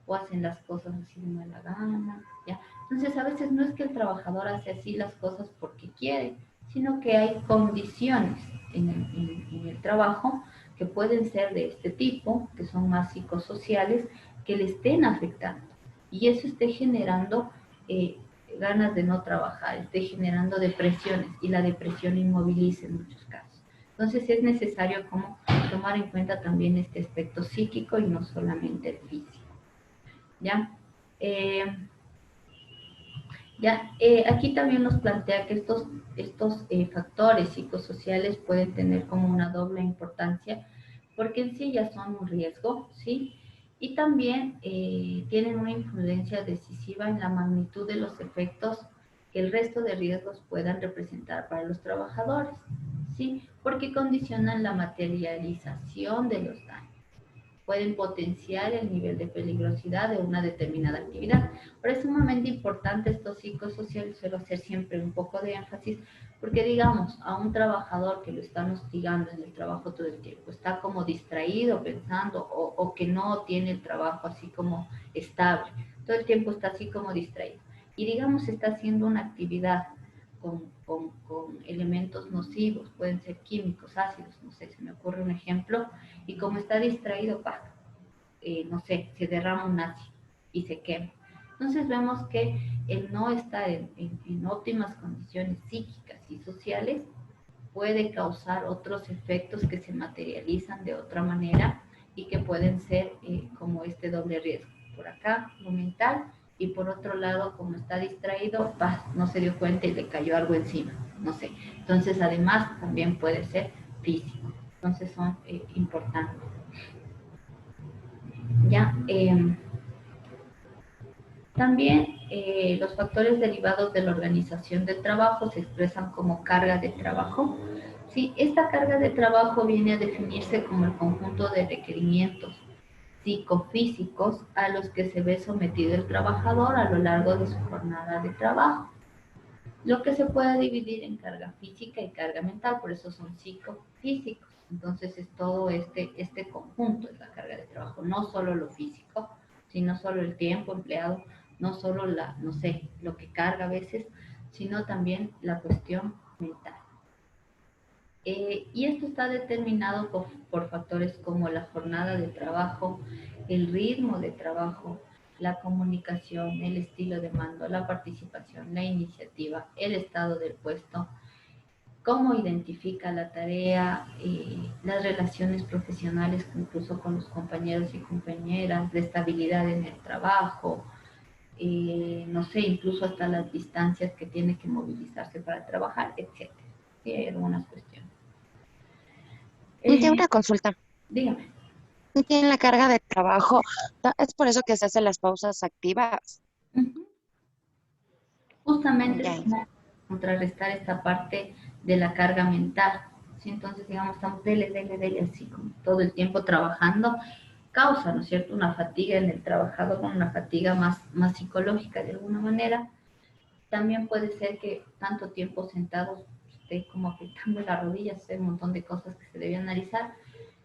o hacen las cosas así de mala gana, ¿ya? Entonces, a veces no es que el trabajador hace así las cosas porque quiere, sino que hay condiciones en el trabajo que pueden ser de este tipo, que son más psicosociales, que le estén afectando. Y eso esté generando ganas de no trabajar, esté generando depresiones, y la depresión inmoviliza en muchos casos. Entonces es necesario como tomar en cuenta también este aspecto psíquico y no solamente el físico. ¿Ya? Ya, aquí también nos plantea que estos factores psicosociales pueden tener como una doble importancia, porque en sí ya son un riesgo, ¿sí? Y también tienen una influencia decisiva en la magnitud de los efectos que el resto de riesgos puedan representar para los trabajadores, ¿sí? Porque condicionan la materialización de los daños, pueden potenciar el nivel de peligrosidad de una determinada actividad. Pero es sumamente importante estos psicosociales, suelo hacer siempre un poco de énfasis, porque digamos, a un trabajador que lo están hostigando en el trabajo todo el tiempo, está como distraído pensando o que no tiene el trabajo así como estable, todo el tiempo está así como distraído. Y digamos, está haciendo una actividad con elementos nocivos, pueden ser químicos, ácidos, no sé, se me ocurre un ejemplo, y como está distraído, no sé, se derrama un ácido y se quema. Entonces vemos que el no estar en óptimas condiciones psíquicas y sociales puede causar otros efectos que se materializan de otra manera y que pueden ser como este doble riesgo. Por acá, lo mental, y por otro lado, como está distraído, no se dio cuenta y le cayó algo encima, no sé. Entonces, además, también puede ser físico. Entonces, son importantes. Ya, también los factores derivados de la organización del trabajo se expresan como carga de trabajo. Sí, esta carga de trabajo viene a definirse como el conjunto de requerimientos psicofísicos a los que se ve sometido el trabajador a lo largo de su jornada de trabajo. Lo que se puede dividir en carga física y carga mental, por eso son psicofísicos. Entonces es todo este conjunto de la carga de trabajo, no solo lo físico, sino solo el tiempo empleado, no solo no sé, lo que carga a veces, sino también la cuestión mental. Y esto está determinado por factores como la jornada de trabajo, el ritmo de trabajo, la comunicación, el estilo de mando, la participación, la iniciativa, el estado del puesto, cómo identifica la tarea, las relaciones profesionales incluso con los compañeros y compañeras, la estabilidad en el trabajo, no sé, incluso hasta las distancias que tiene que movilizarse para trabajar, etc. Sí, hay algunas cuestiones. Tengo una consulta. Dígame. Tienen la carga de trabajo, es por eso que se hacen las pausas activas. Uh-huh. Justamente Ya. es como contrarrestar esta parte de la carga mental. ¿Sí? Entonces, digamos, estamos dele, así como todo el tiempo trabajando, causa, ¿no es cierto?, una fatiga en el trabajador, una fatiga más psicológica de alguna manera. También puede ser que tanto tiempo sentados esté como afectando las rodillas, hay un montón de cosas que se deben analizar.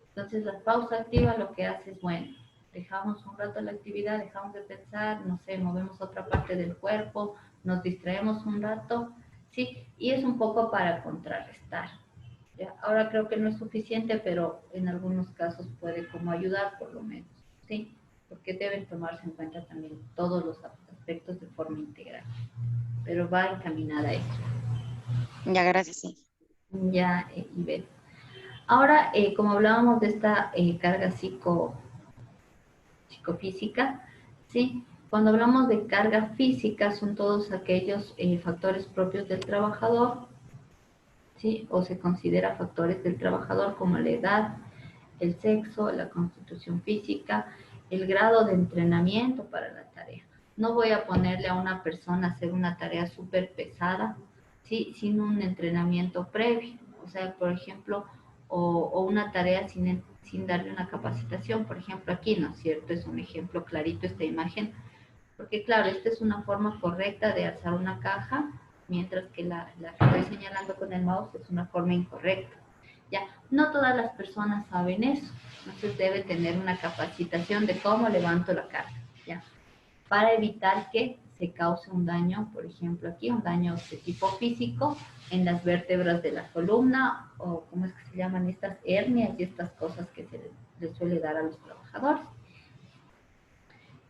Entonces, la pausa activa lo que hace es, bueno, dejamos un rato la actividad, dejamos de pensar, no sé, movemos otra parte del cuerpo, nos distraemos un rato, ¿sí? Y es un poco para contrarrestar. ¿Ya? Ahora creo que no es suficiente, pero en algunos casos puede como ayudar por lo menos, ¿sí? Porque deben tomarse en cuenta también todos los aspectos de forma integral, pero va encaminada a eso. Ya, gracias, sí. Ya, Ivette. Ahora, como hablábamos de esta carga psicofísica, ¿sí? Cuando hablamos de carga física son todos aquellos factores propios del trabajador, ¿sí? O se considera factores del trabajador como la edad, el sexo, la constitución física, el grado de entrenamiento para la tarea. No voy a ponerle a una persona a hacer una tarea súper pesada, ¿sí? Sin un entrenamiento previo. O sea, por ejemplo, o una tarea sin darle una capacitación. Por ejemplo, aquí, ¿no es cierto? Es un ejemplo clarito esta imagen, porque claro, esta es una forma correcta de alzar una caja, mientras que la que estoy señalando con el mouse es una forma incorrecta. Ya, no todas las personas saben eso, entonces debe tener una capacitación de cómo levanto la carga, ya, para evitar que se cause un daño, por ejemplo aquí, un daño de tipo físico en las vértebras de la columna, o cómo es que se llaman estas hernias y estas cosas que se les suele dar a los trabajadores.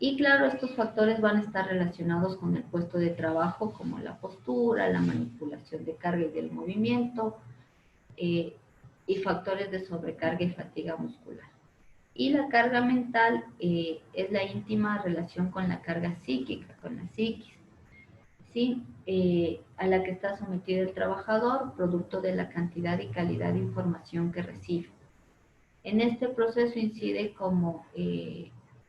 Y claro, estos factores van a estar relacionados con el puesto de trabajo, como la postura, la manipulación de carga y del movimiento, y factores de sobrecarga y fatiga muscular. Y la carga mental es la íntima relación con la carga psíquica, con la psiquis. ¿sí? A la que está sometido el trabajador, producto de la cantidad y calidad de información que recibe. En este proceso incide como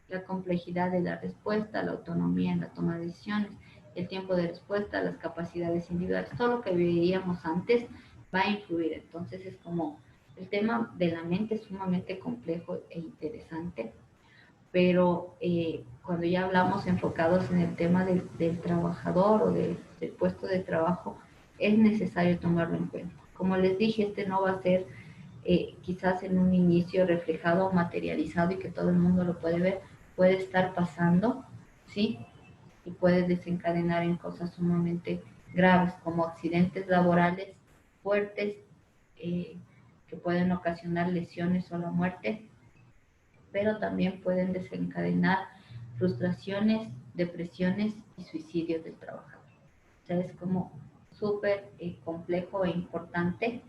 la complejidad de la respuesta, la autonomía en la toma de decisiones, el tiempo de respuesta, las capacidades individuales, todo lo que veíamos antes va a influir. Entonces es como el tema de la mente es sumamente complejo e interesante, pero cuando ya hablamos enfocados en el tema del trabajador o del puesto de trabajo, es necesario tomarlo en cuenta. Como les dije, este no va a ser quizás en un inicio reflejado o materializado y que todo el mundo lo puede ver, puede estar pasando, ¿sí? Y puede desencadenar en cosas sumamente graves como accidentes laborales fuertes que pueden ocasionar lesiones o la muerte, pero también pueden desencadenar frustraciones, depresiones y suicidios del trabajador. O sea, es como súper complejo e importante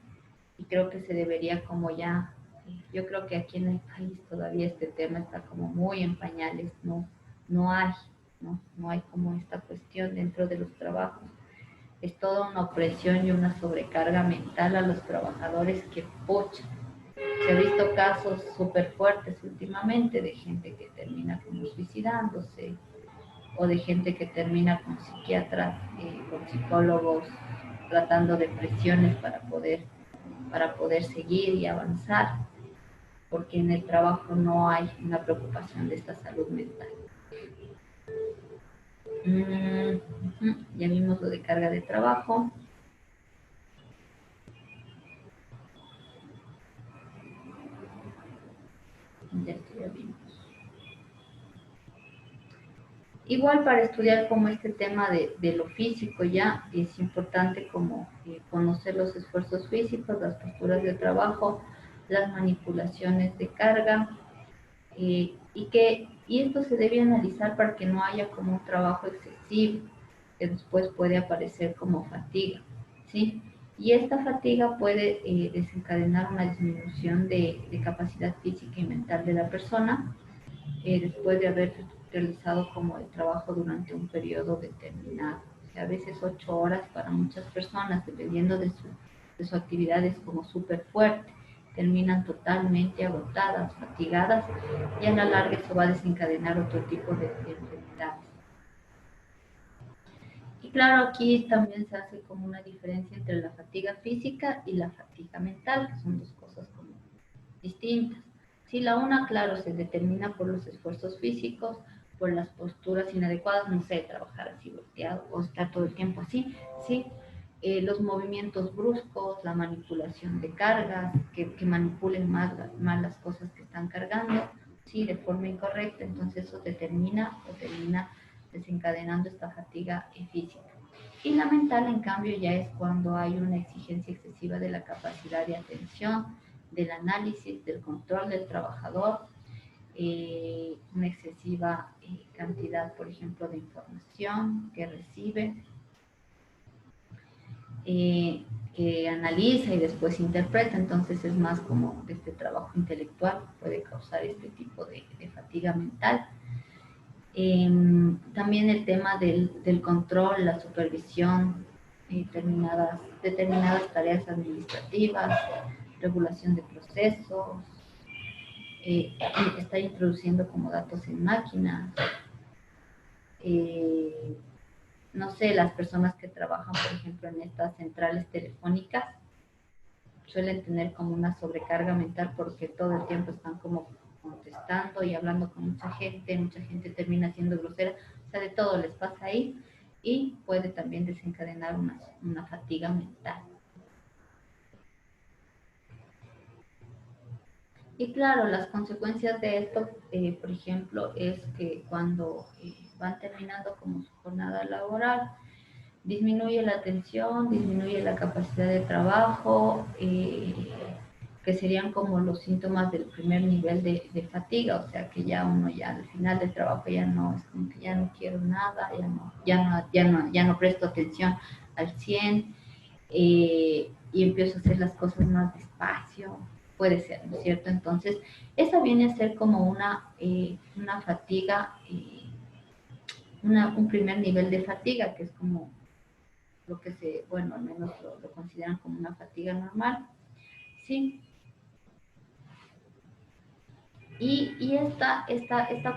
y creo que se debería como ya, yo creo que aquí en el país todavía este tema está como muy en pañales, no hay, no hay como esta cuestión dentro de los trabajos. Es toda una opresión y una sobrecarga mental a los trabajadores que pucha. Se ha visto casos súper fuertes últimamente de gente que termina como suicidándose o de gente que termina con psiquiatras, con psicólogos, tratando depresiones para poder seguir y avanzar, porque en el trabajo no hay una preocupación de esta salud mental. Ya vimos lo de carga de trabajo. Ya vimos. Igual para estudiar como este tema de lo físico ya es importante como conocer los esfuerzos físicos, las posturas de trabajo, las manipulaciones de carga, y esto se debe analizar para que no haya como un trabajo excesivo, que después puede aparecer como fatiga, ¿sí? Y esta fatiga puede desencadenar una disminución de capacidad física y mental de la persona después de haber realizado como el trabajo durante un periodo determinado. O sea, a veces 8 horas para muchas personas, dependiendo de su actividad, es como súper fuerte. Terminan totalmente agotadas, fatigadas, y a la larga eso va a desencadenar otro tipo de enfermedades. Y claro, aquí también se hace como una diferencia entre la fatiga física y la fatiga mental, que son dos cosas como distintas. Si la una, claro, se determina por los esfuerzos físicos, por las posturas inadecuadas, no sé, trabajar así volteado o estar todo el tiempo así, sí. Los movimientos bruscos, la manipulación de cargas, que manipulen más las cosas que están cargando, sí, de forma incorrecta, entonces eso determina o termina desencadenando esta fatiga física. Y la mental, en cambio, ya es cuando hay una exigencia excesiva de la capacidad de atención, del análisis, del control del trabajador, una excesiva cantidad, por ejemplo, de información que recibe, que analiza y después interpreta. Entonces es más como este trabajo intelectual puede causar este tipo de fatiga mental. También el tema del control, la supervisión, determinadas tareas administrativas, regulación de procesos, está introduciendo como datos en máquinas. No sé, las personas que trabajan, por ejemplo, en estas centrales telefónicas suelen tener como una sobrecarga mental porque todo el tiempo están como contestando y hablando con mucha gente termina siendo grosera, o sea, de todo les pasa ahí y puede también desencadenar una fatiga mental. Y claro, las consecuencias de esto, por ejemplo, es que cuando van terminando como su jornada laboral, disminuye la atención, disminuye la capacidad de trabajo, que serían como los síntomas del primer nivel de fatiga, o sea que ya uno ya al final del trabajo ya no, es como que ya no quiero nada, ya no presto atención al 100, y empiezo a hacer las cosas más despacio, puede ser, ¿no es cierto? Entonces, esa viene a ser como una fatiga, un primer nivel de fatiga, que es como lo que bueno, al menos lo consideran como una fatiga normal, ¿sí? Y esta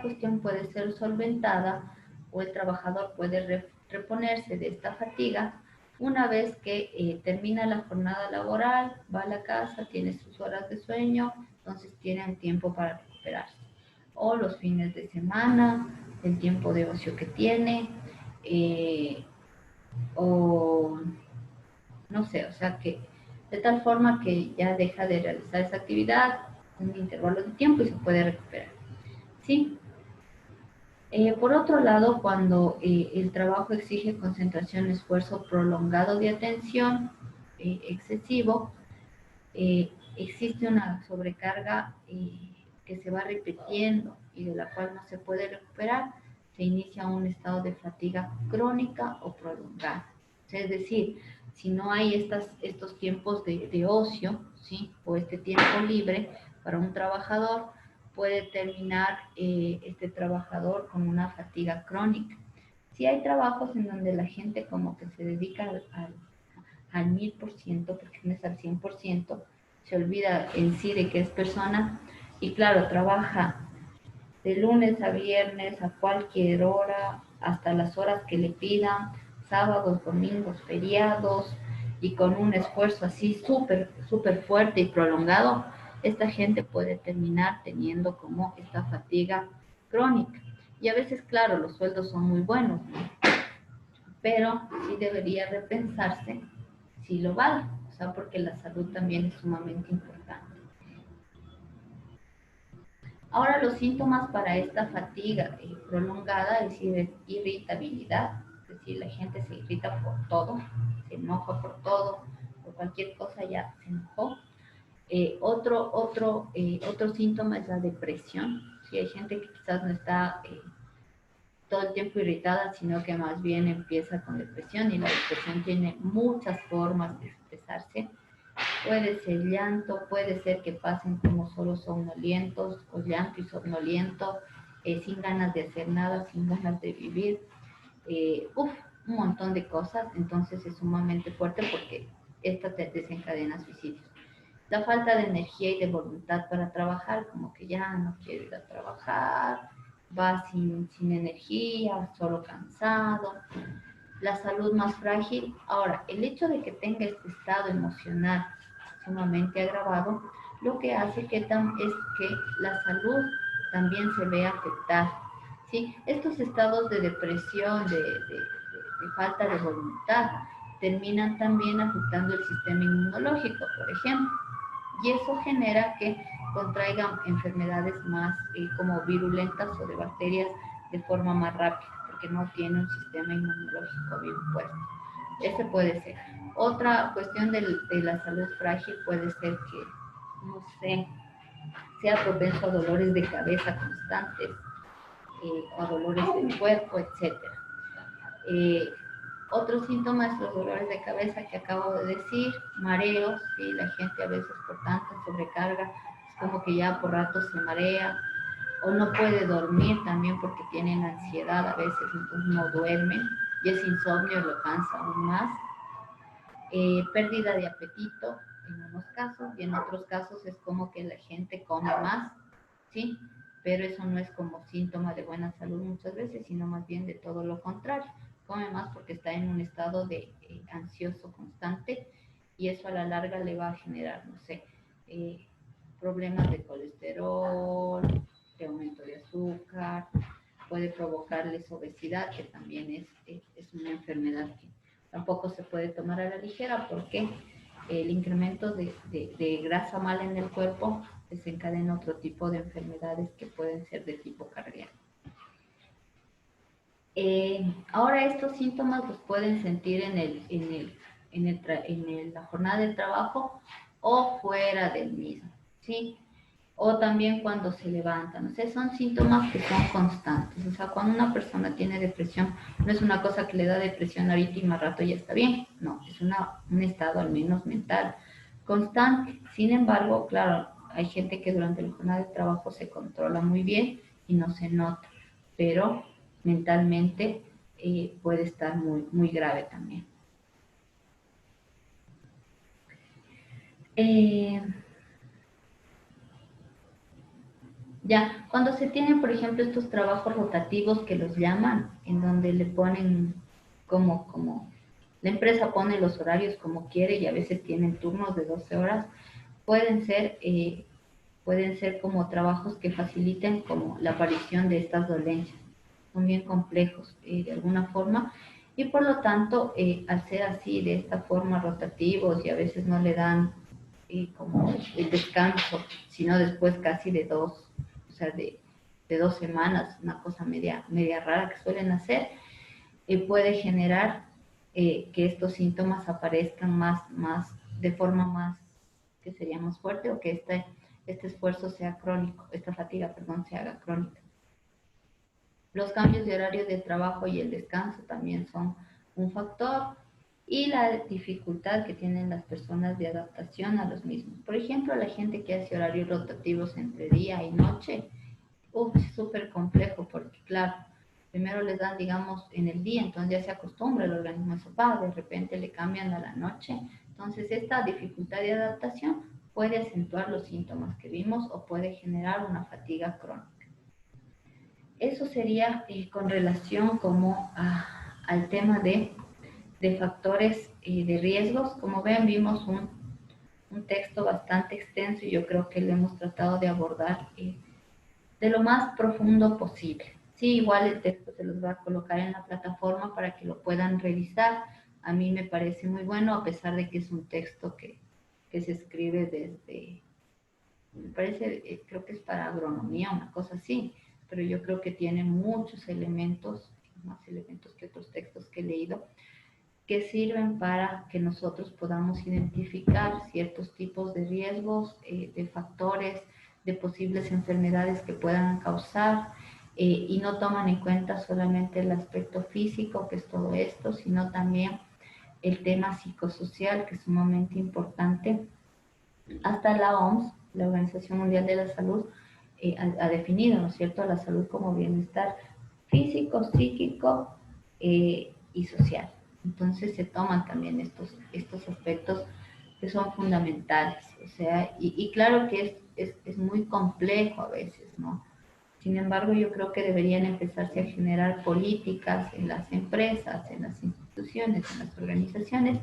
cuestión puede ser solventada o el trabajador puede reponerse de esta fatiga una vez que termina la jornada laboral, va a la casa, tiene sus horas de sueño, entonces tiene un tiempo para recuperarse. O los fines de semana, el tiempo de ocio que tiene, o no sé, o sea que de tal forma que ya deja de realizar esa actividad un intervalo de tiempo y se puede recuperar. ¿Sí? Por otro lado, cuando el trabajo exige concentración, esfuerzo prolongado de atención excesivo, existe una sobrecarga que se va repitiendo y de la cual no se puede recuperar, se inicia un estado de fatiga crónica o prolongada. Es decir, si no hay estos tiempos de ocio, ¿sí? O este tiempo libre para un trabajador, puede terminar este trabajador con una fatiga crónica. Si hay trabajos en donde la gente como que se dedica al 1000%, porque no es al 100%, se olvida en sí de que es persona y claro, trabaja de lunes a viernes a cualquier hora, hasta las horas que le pidan, sábados, domingos, feriados, y con un esfuerzo así súper fuerte y prolongado, esta gente puede terminar teniendo como esta fatiga crónica. Y a veces, claro, los sueldos son muy buenos, ¿no? Pero sí debería repensarse si lo vale, o sea, porque la salud también es sumamente importante. Ahora los síntomas para esta fatiga prolongada, es decir, irritabilidad, es decir, la gente se irrita por todo, se enoja por todo, por cualquier cosa ya se enojó. Otro síntoma es la depresión. Si hay gente que quizás no está todo el tiempo irritada, sino que más bien empieza con depresión y la depresión tiene muchas formas de expresarse. Puede ser llanto, puede ser que pasen como solo somnolientos, o llanto y somnoliento, sin ganas de hacer nada, sin ganas de vivir. Un montón de cosas, entonces es sumamente fuerte porque esta te desencadena suicidios. La falta de energía y de voluntad para trabajar, como que ya no quiero ir a trabajar, va sin energía, solo cansado. La salud más frágil. Ahora, el hecho de que tenga este estado emocional sumamente agravado, lo que hace es que la salud también se vea afectada. ¿Sí? Estos estados de depresión, de falta de voluntad, terminan también afectando el sistema inmunológico, por ejemplo, y eso genera que contraigan enfermedades más como virulentas o de bacterias de forma más rápida, porque no tiene un sistema inmunológico bien puesto. Ese puede ser. Otra cuestión de la salud frágil puede ser que, no sé, sea propenso a dolores de cabeza constantes, o a dolores del cuerpo, etc. Otros síntomas, los dolores de cabeza que acabo de decir, mareos, ¿sí? La gente a veces por tanta sobrecarga es como que ya por rato se marea, o no puede dormir también porque tienen ansiedad a veces, entonces no duermen, y ese insomnio lo cansa aún más. Pérdida de apetito en unos casos, y en otros casos es como que la gente come más, ¿sí? Pero eso no es como síntoma de buena salud muchas veces, sino más bien de todo lo contrario. Come más porque está en un estado de ansioso constante, y eso a la larga le va a generar, no sé, problemas de colesterol, de aumento de azúcar, puede provocarles obesidad, que también es una enfermedad que tampoco se puede tomar a la ligera, porque el incremento de grasa mala en el cuerpo desencadena otro tipo de enfermedades que pueden ser de tipo cardíaco. Ahora estos síntomas los pueden sentir en la jornada de trabajo o fuera del mismo, ¿sí? O también cuando se levantan. O sea, son síntomas que son constantes. O sea, cuando una persona tiene depresión, no es una cosa que le da depresión ahorita y más rato ya está bien. No, es un estado al menos mental constante. Sin embargo, claro, hay gente que durante la jornada de trabajo se controla muy bien y no se nota, pero mentalmente puede estar muy grave también. Eh, Ya, cuando se tienen, por ejemplo, estos trabajos rotativos que los llaman, en donde le ponen como la empresa pone los horarios como quiere y a veces tienen turnos de 12 horas, pueden ser, eh, pueden ser como trabajos que faciliten como la aparición de estas dolencias. Son bien complejos de alguna forma y por lo tanto, al ser así, de esta forma rotativos y a veces no le dan como el descanso, sino después casi de dos, o sea, de 2 semanas, una cosa media rara que suelen hacer, puede generar que estos síntomas aparezcan de forma más, que sería más fuerte o que este esfuerzo sea crónico, esta fatiga, perdón, se haga crónica. Los cambios de horario de trabajo y el descanso también son un factor y la dificultad que tienen las personas de adaptación a los mismos. Por ejemplo, la gente que hace horarios rotativos entre día y noche, es súper complejo porque, claro, primero les dan, digamos, en el día, entonces ya se acostumbra el organismo a eso, de repente le cambian a la noche. Entonces, esta dificultad de adaptación puede acentuar los síntomas que vimos o puede generar una fatiga crónica. Eso sería con relación como al tema de factores de riesgos. Como ven, vimos un texto bastante extenso y yo creo que lo hemos tratado de abordar de lo más profundo posible. Sí, igual el texto se los va a colocar en la plataforma para que lo puedan revisar. A mí me parece muy bueno, a pesar de que es un texto que se escribe desde, me parece, creo que es para agronomía, una cosa así, pero yo creo que tiene muchos elementos, más elementos que otros textos que he leído, que sirven para que nosotros podamos identificar ciertos tipos de riesgos, de factores, de posibles enfermedades que puedan causar, y no toman en cuenta solamente el aspecto físico, que es todo esto, sino también el tema psicosocial, que es sumamente importante. Hasta la OMS, la Organización Mundial de la Salud, ha definido, ¿no es cierto?, la salud como bienestar físico, psíquico y social. Entonces se toman también estos aspectos que son fundamentales. O sea, y claro que es muy complejo a veces, ¿no? Sin embargo, yo creo que deberían empezarse a generar políticas en las empresas, en las instituciones, en las organizaciones,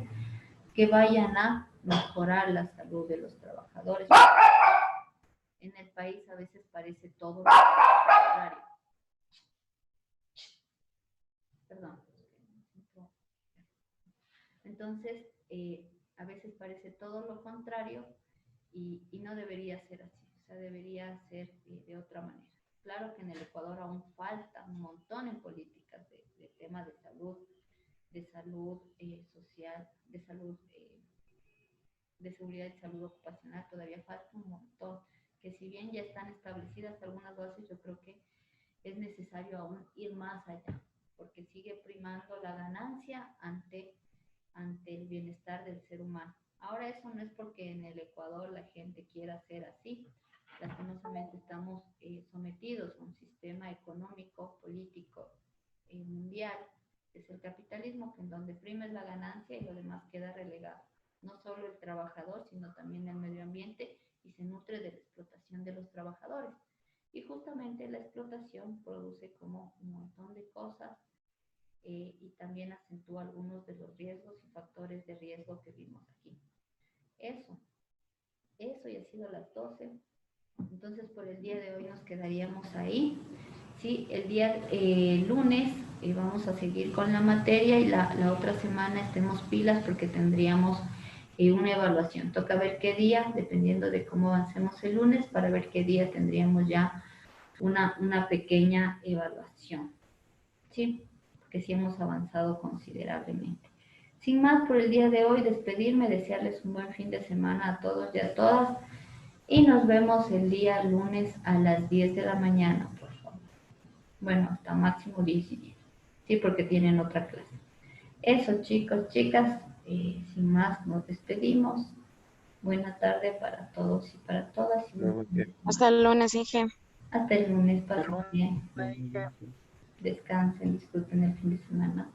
que vayan a mejorar la salud de los trabajadores. En el país a veces parece todo lo contrario. Perdón. Entonces, a veces parece todo lo contrario y no debería ser así, o sea, debería ser de otra manera. Claro que en el Ecuador aún falta un montón en políticas de tema de salud social, de salud, de seguridad y salud ocupacional, todavía falta un montón, que si bien ya están establecidas algunas bases, yo creo que es necesario aún ir más allá, porque sigue primando la ganancia ante el bienestar del ser humano. Ahora eso no es porque en el Ecuador la gente quiera ser así. Lastimosamente estamos sometidos a un sistema económico, político, mundial, es el capitalismo, en donde prima es la ganancia y lo demás queda relegado. No solo el trabajador, sino también el medio ambiente y se nutre de la explotación de los trabajadores. Y justamente la explotación produce como un montón de cosas y también acentúa algunos de los riesgos y factores de riesgo que vimos aquí. Eso y ha sido las 12. Entonces por el día de hoy nos quedaríamos ahí. Sí, el día lunes vamos a seguir con la materia y la otra semana estemos pilas porque tendríamos una evaluación. Toca ver qué día, dependiendo de cómo avancemos el lunes, para ver qué día tendríamos ya una pequeña evaluación. Sí, porque sí hemos avanzado considerablemente. Sin más por el día de hoy, despedirme, desearles un buen fin de semana a todos y a todas y nos vemos el día lunes a las 10 de la mañana, por favor. Bueno, hasta máximo 10 y 10. Sí, porque tienen otra clase. Eso, chicos, chicas, sin más nos despedimos. Buena tarde para todos y para todas. Hasta el lunes, Inge. Hasta el lunes, pasen bien. Descansen, disfruten el fin de semana.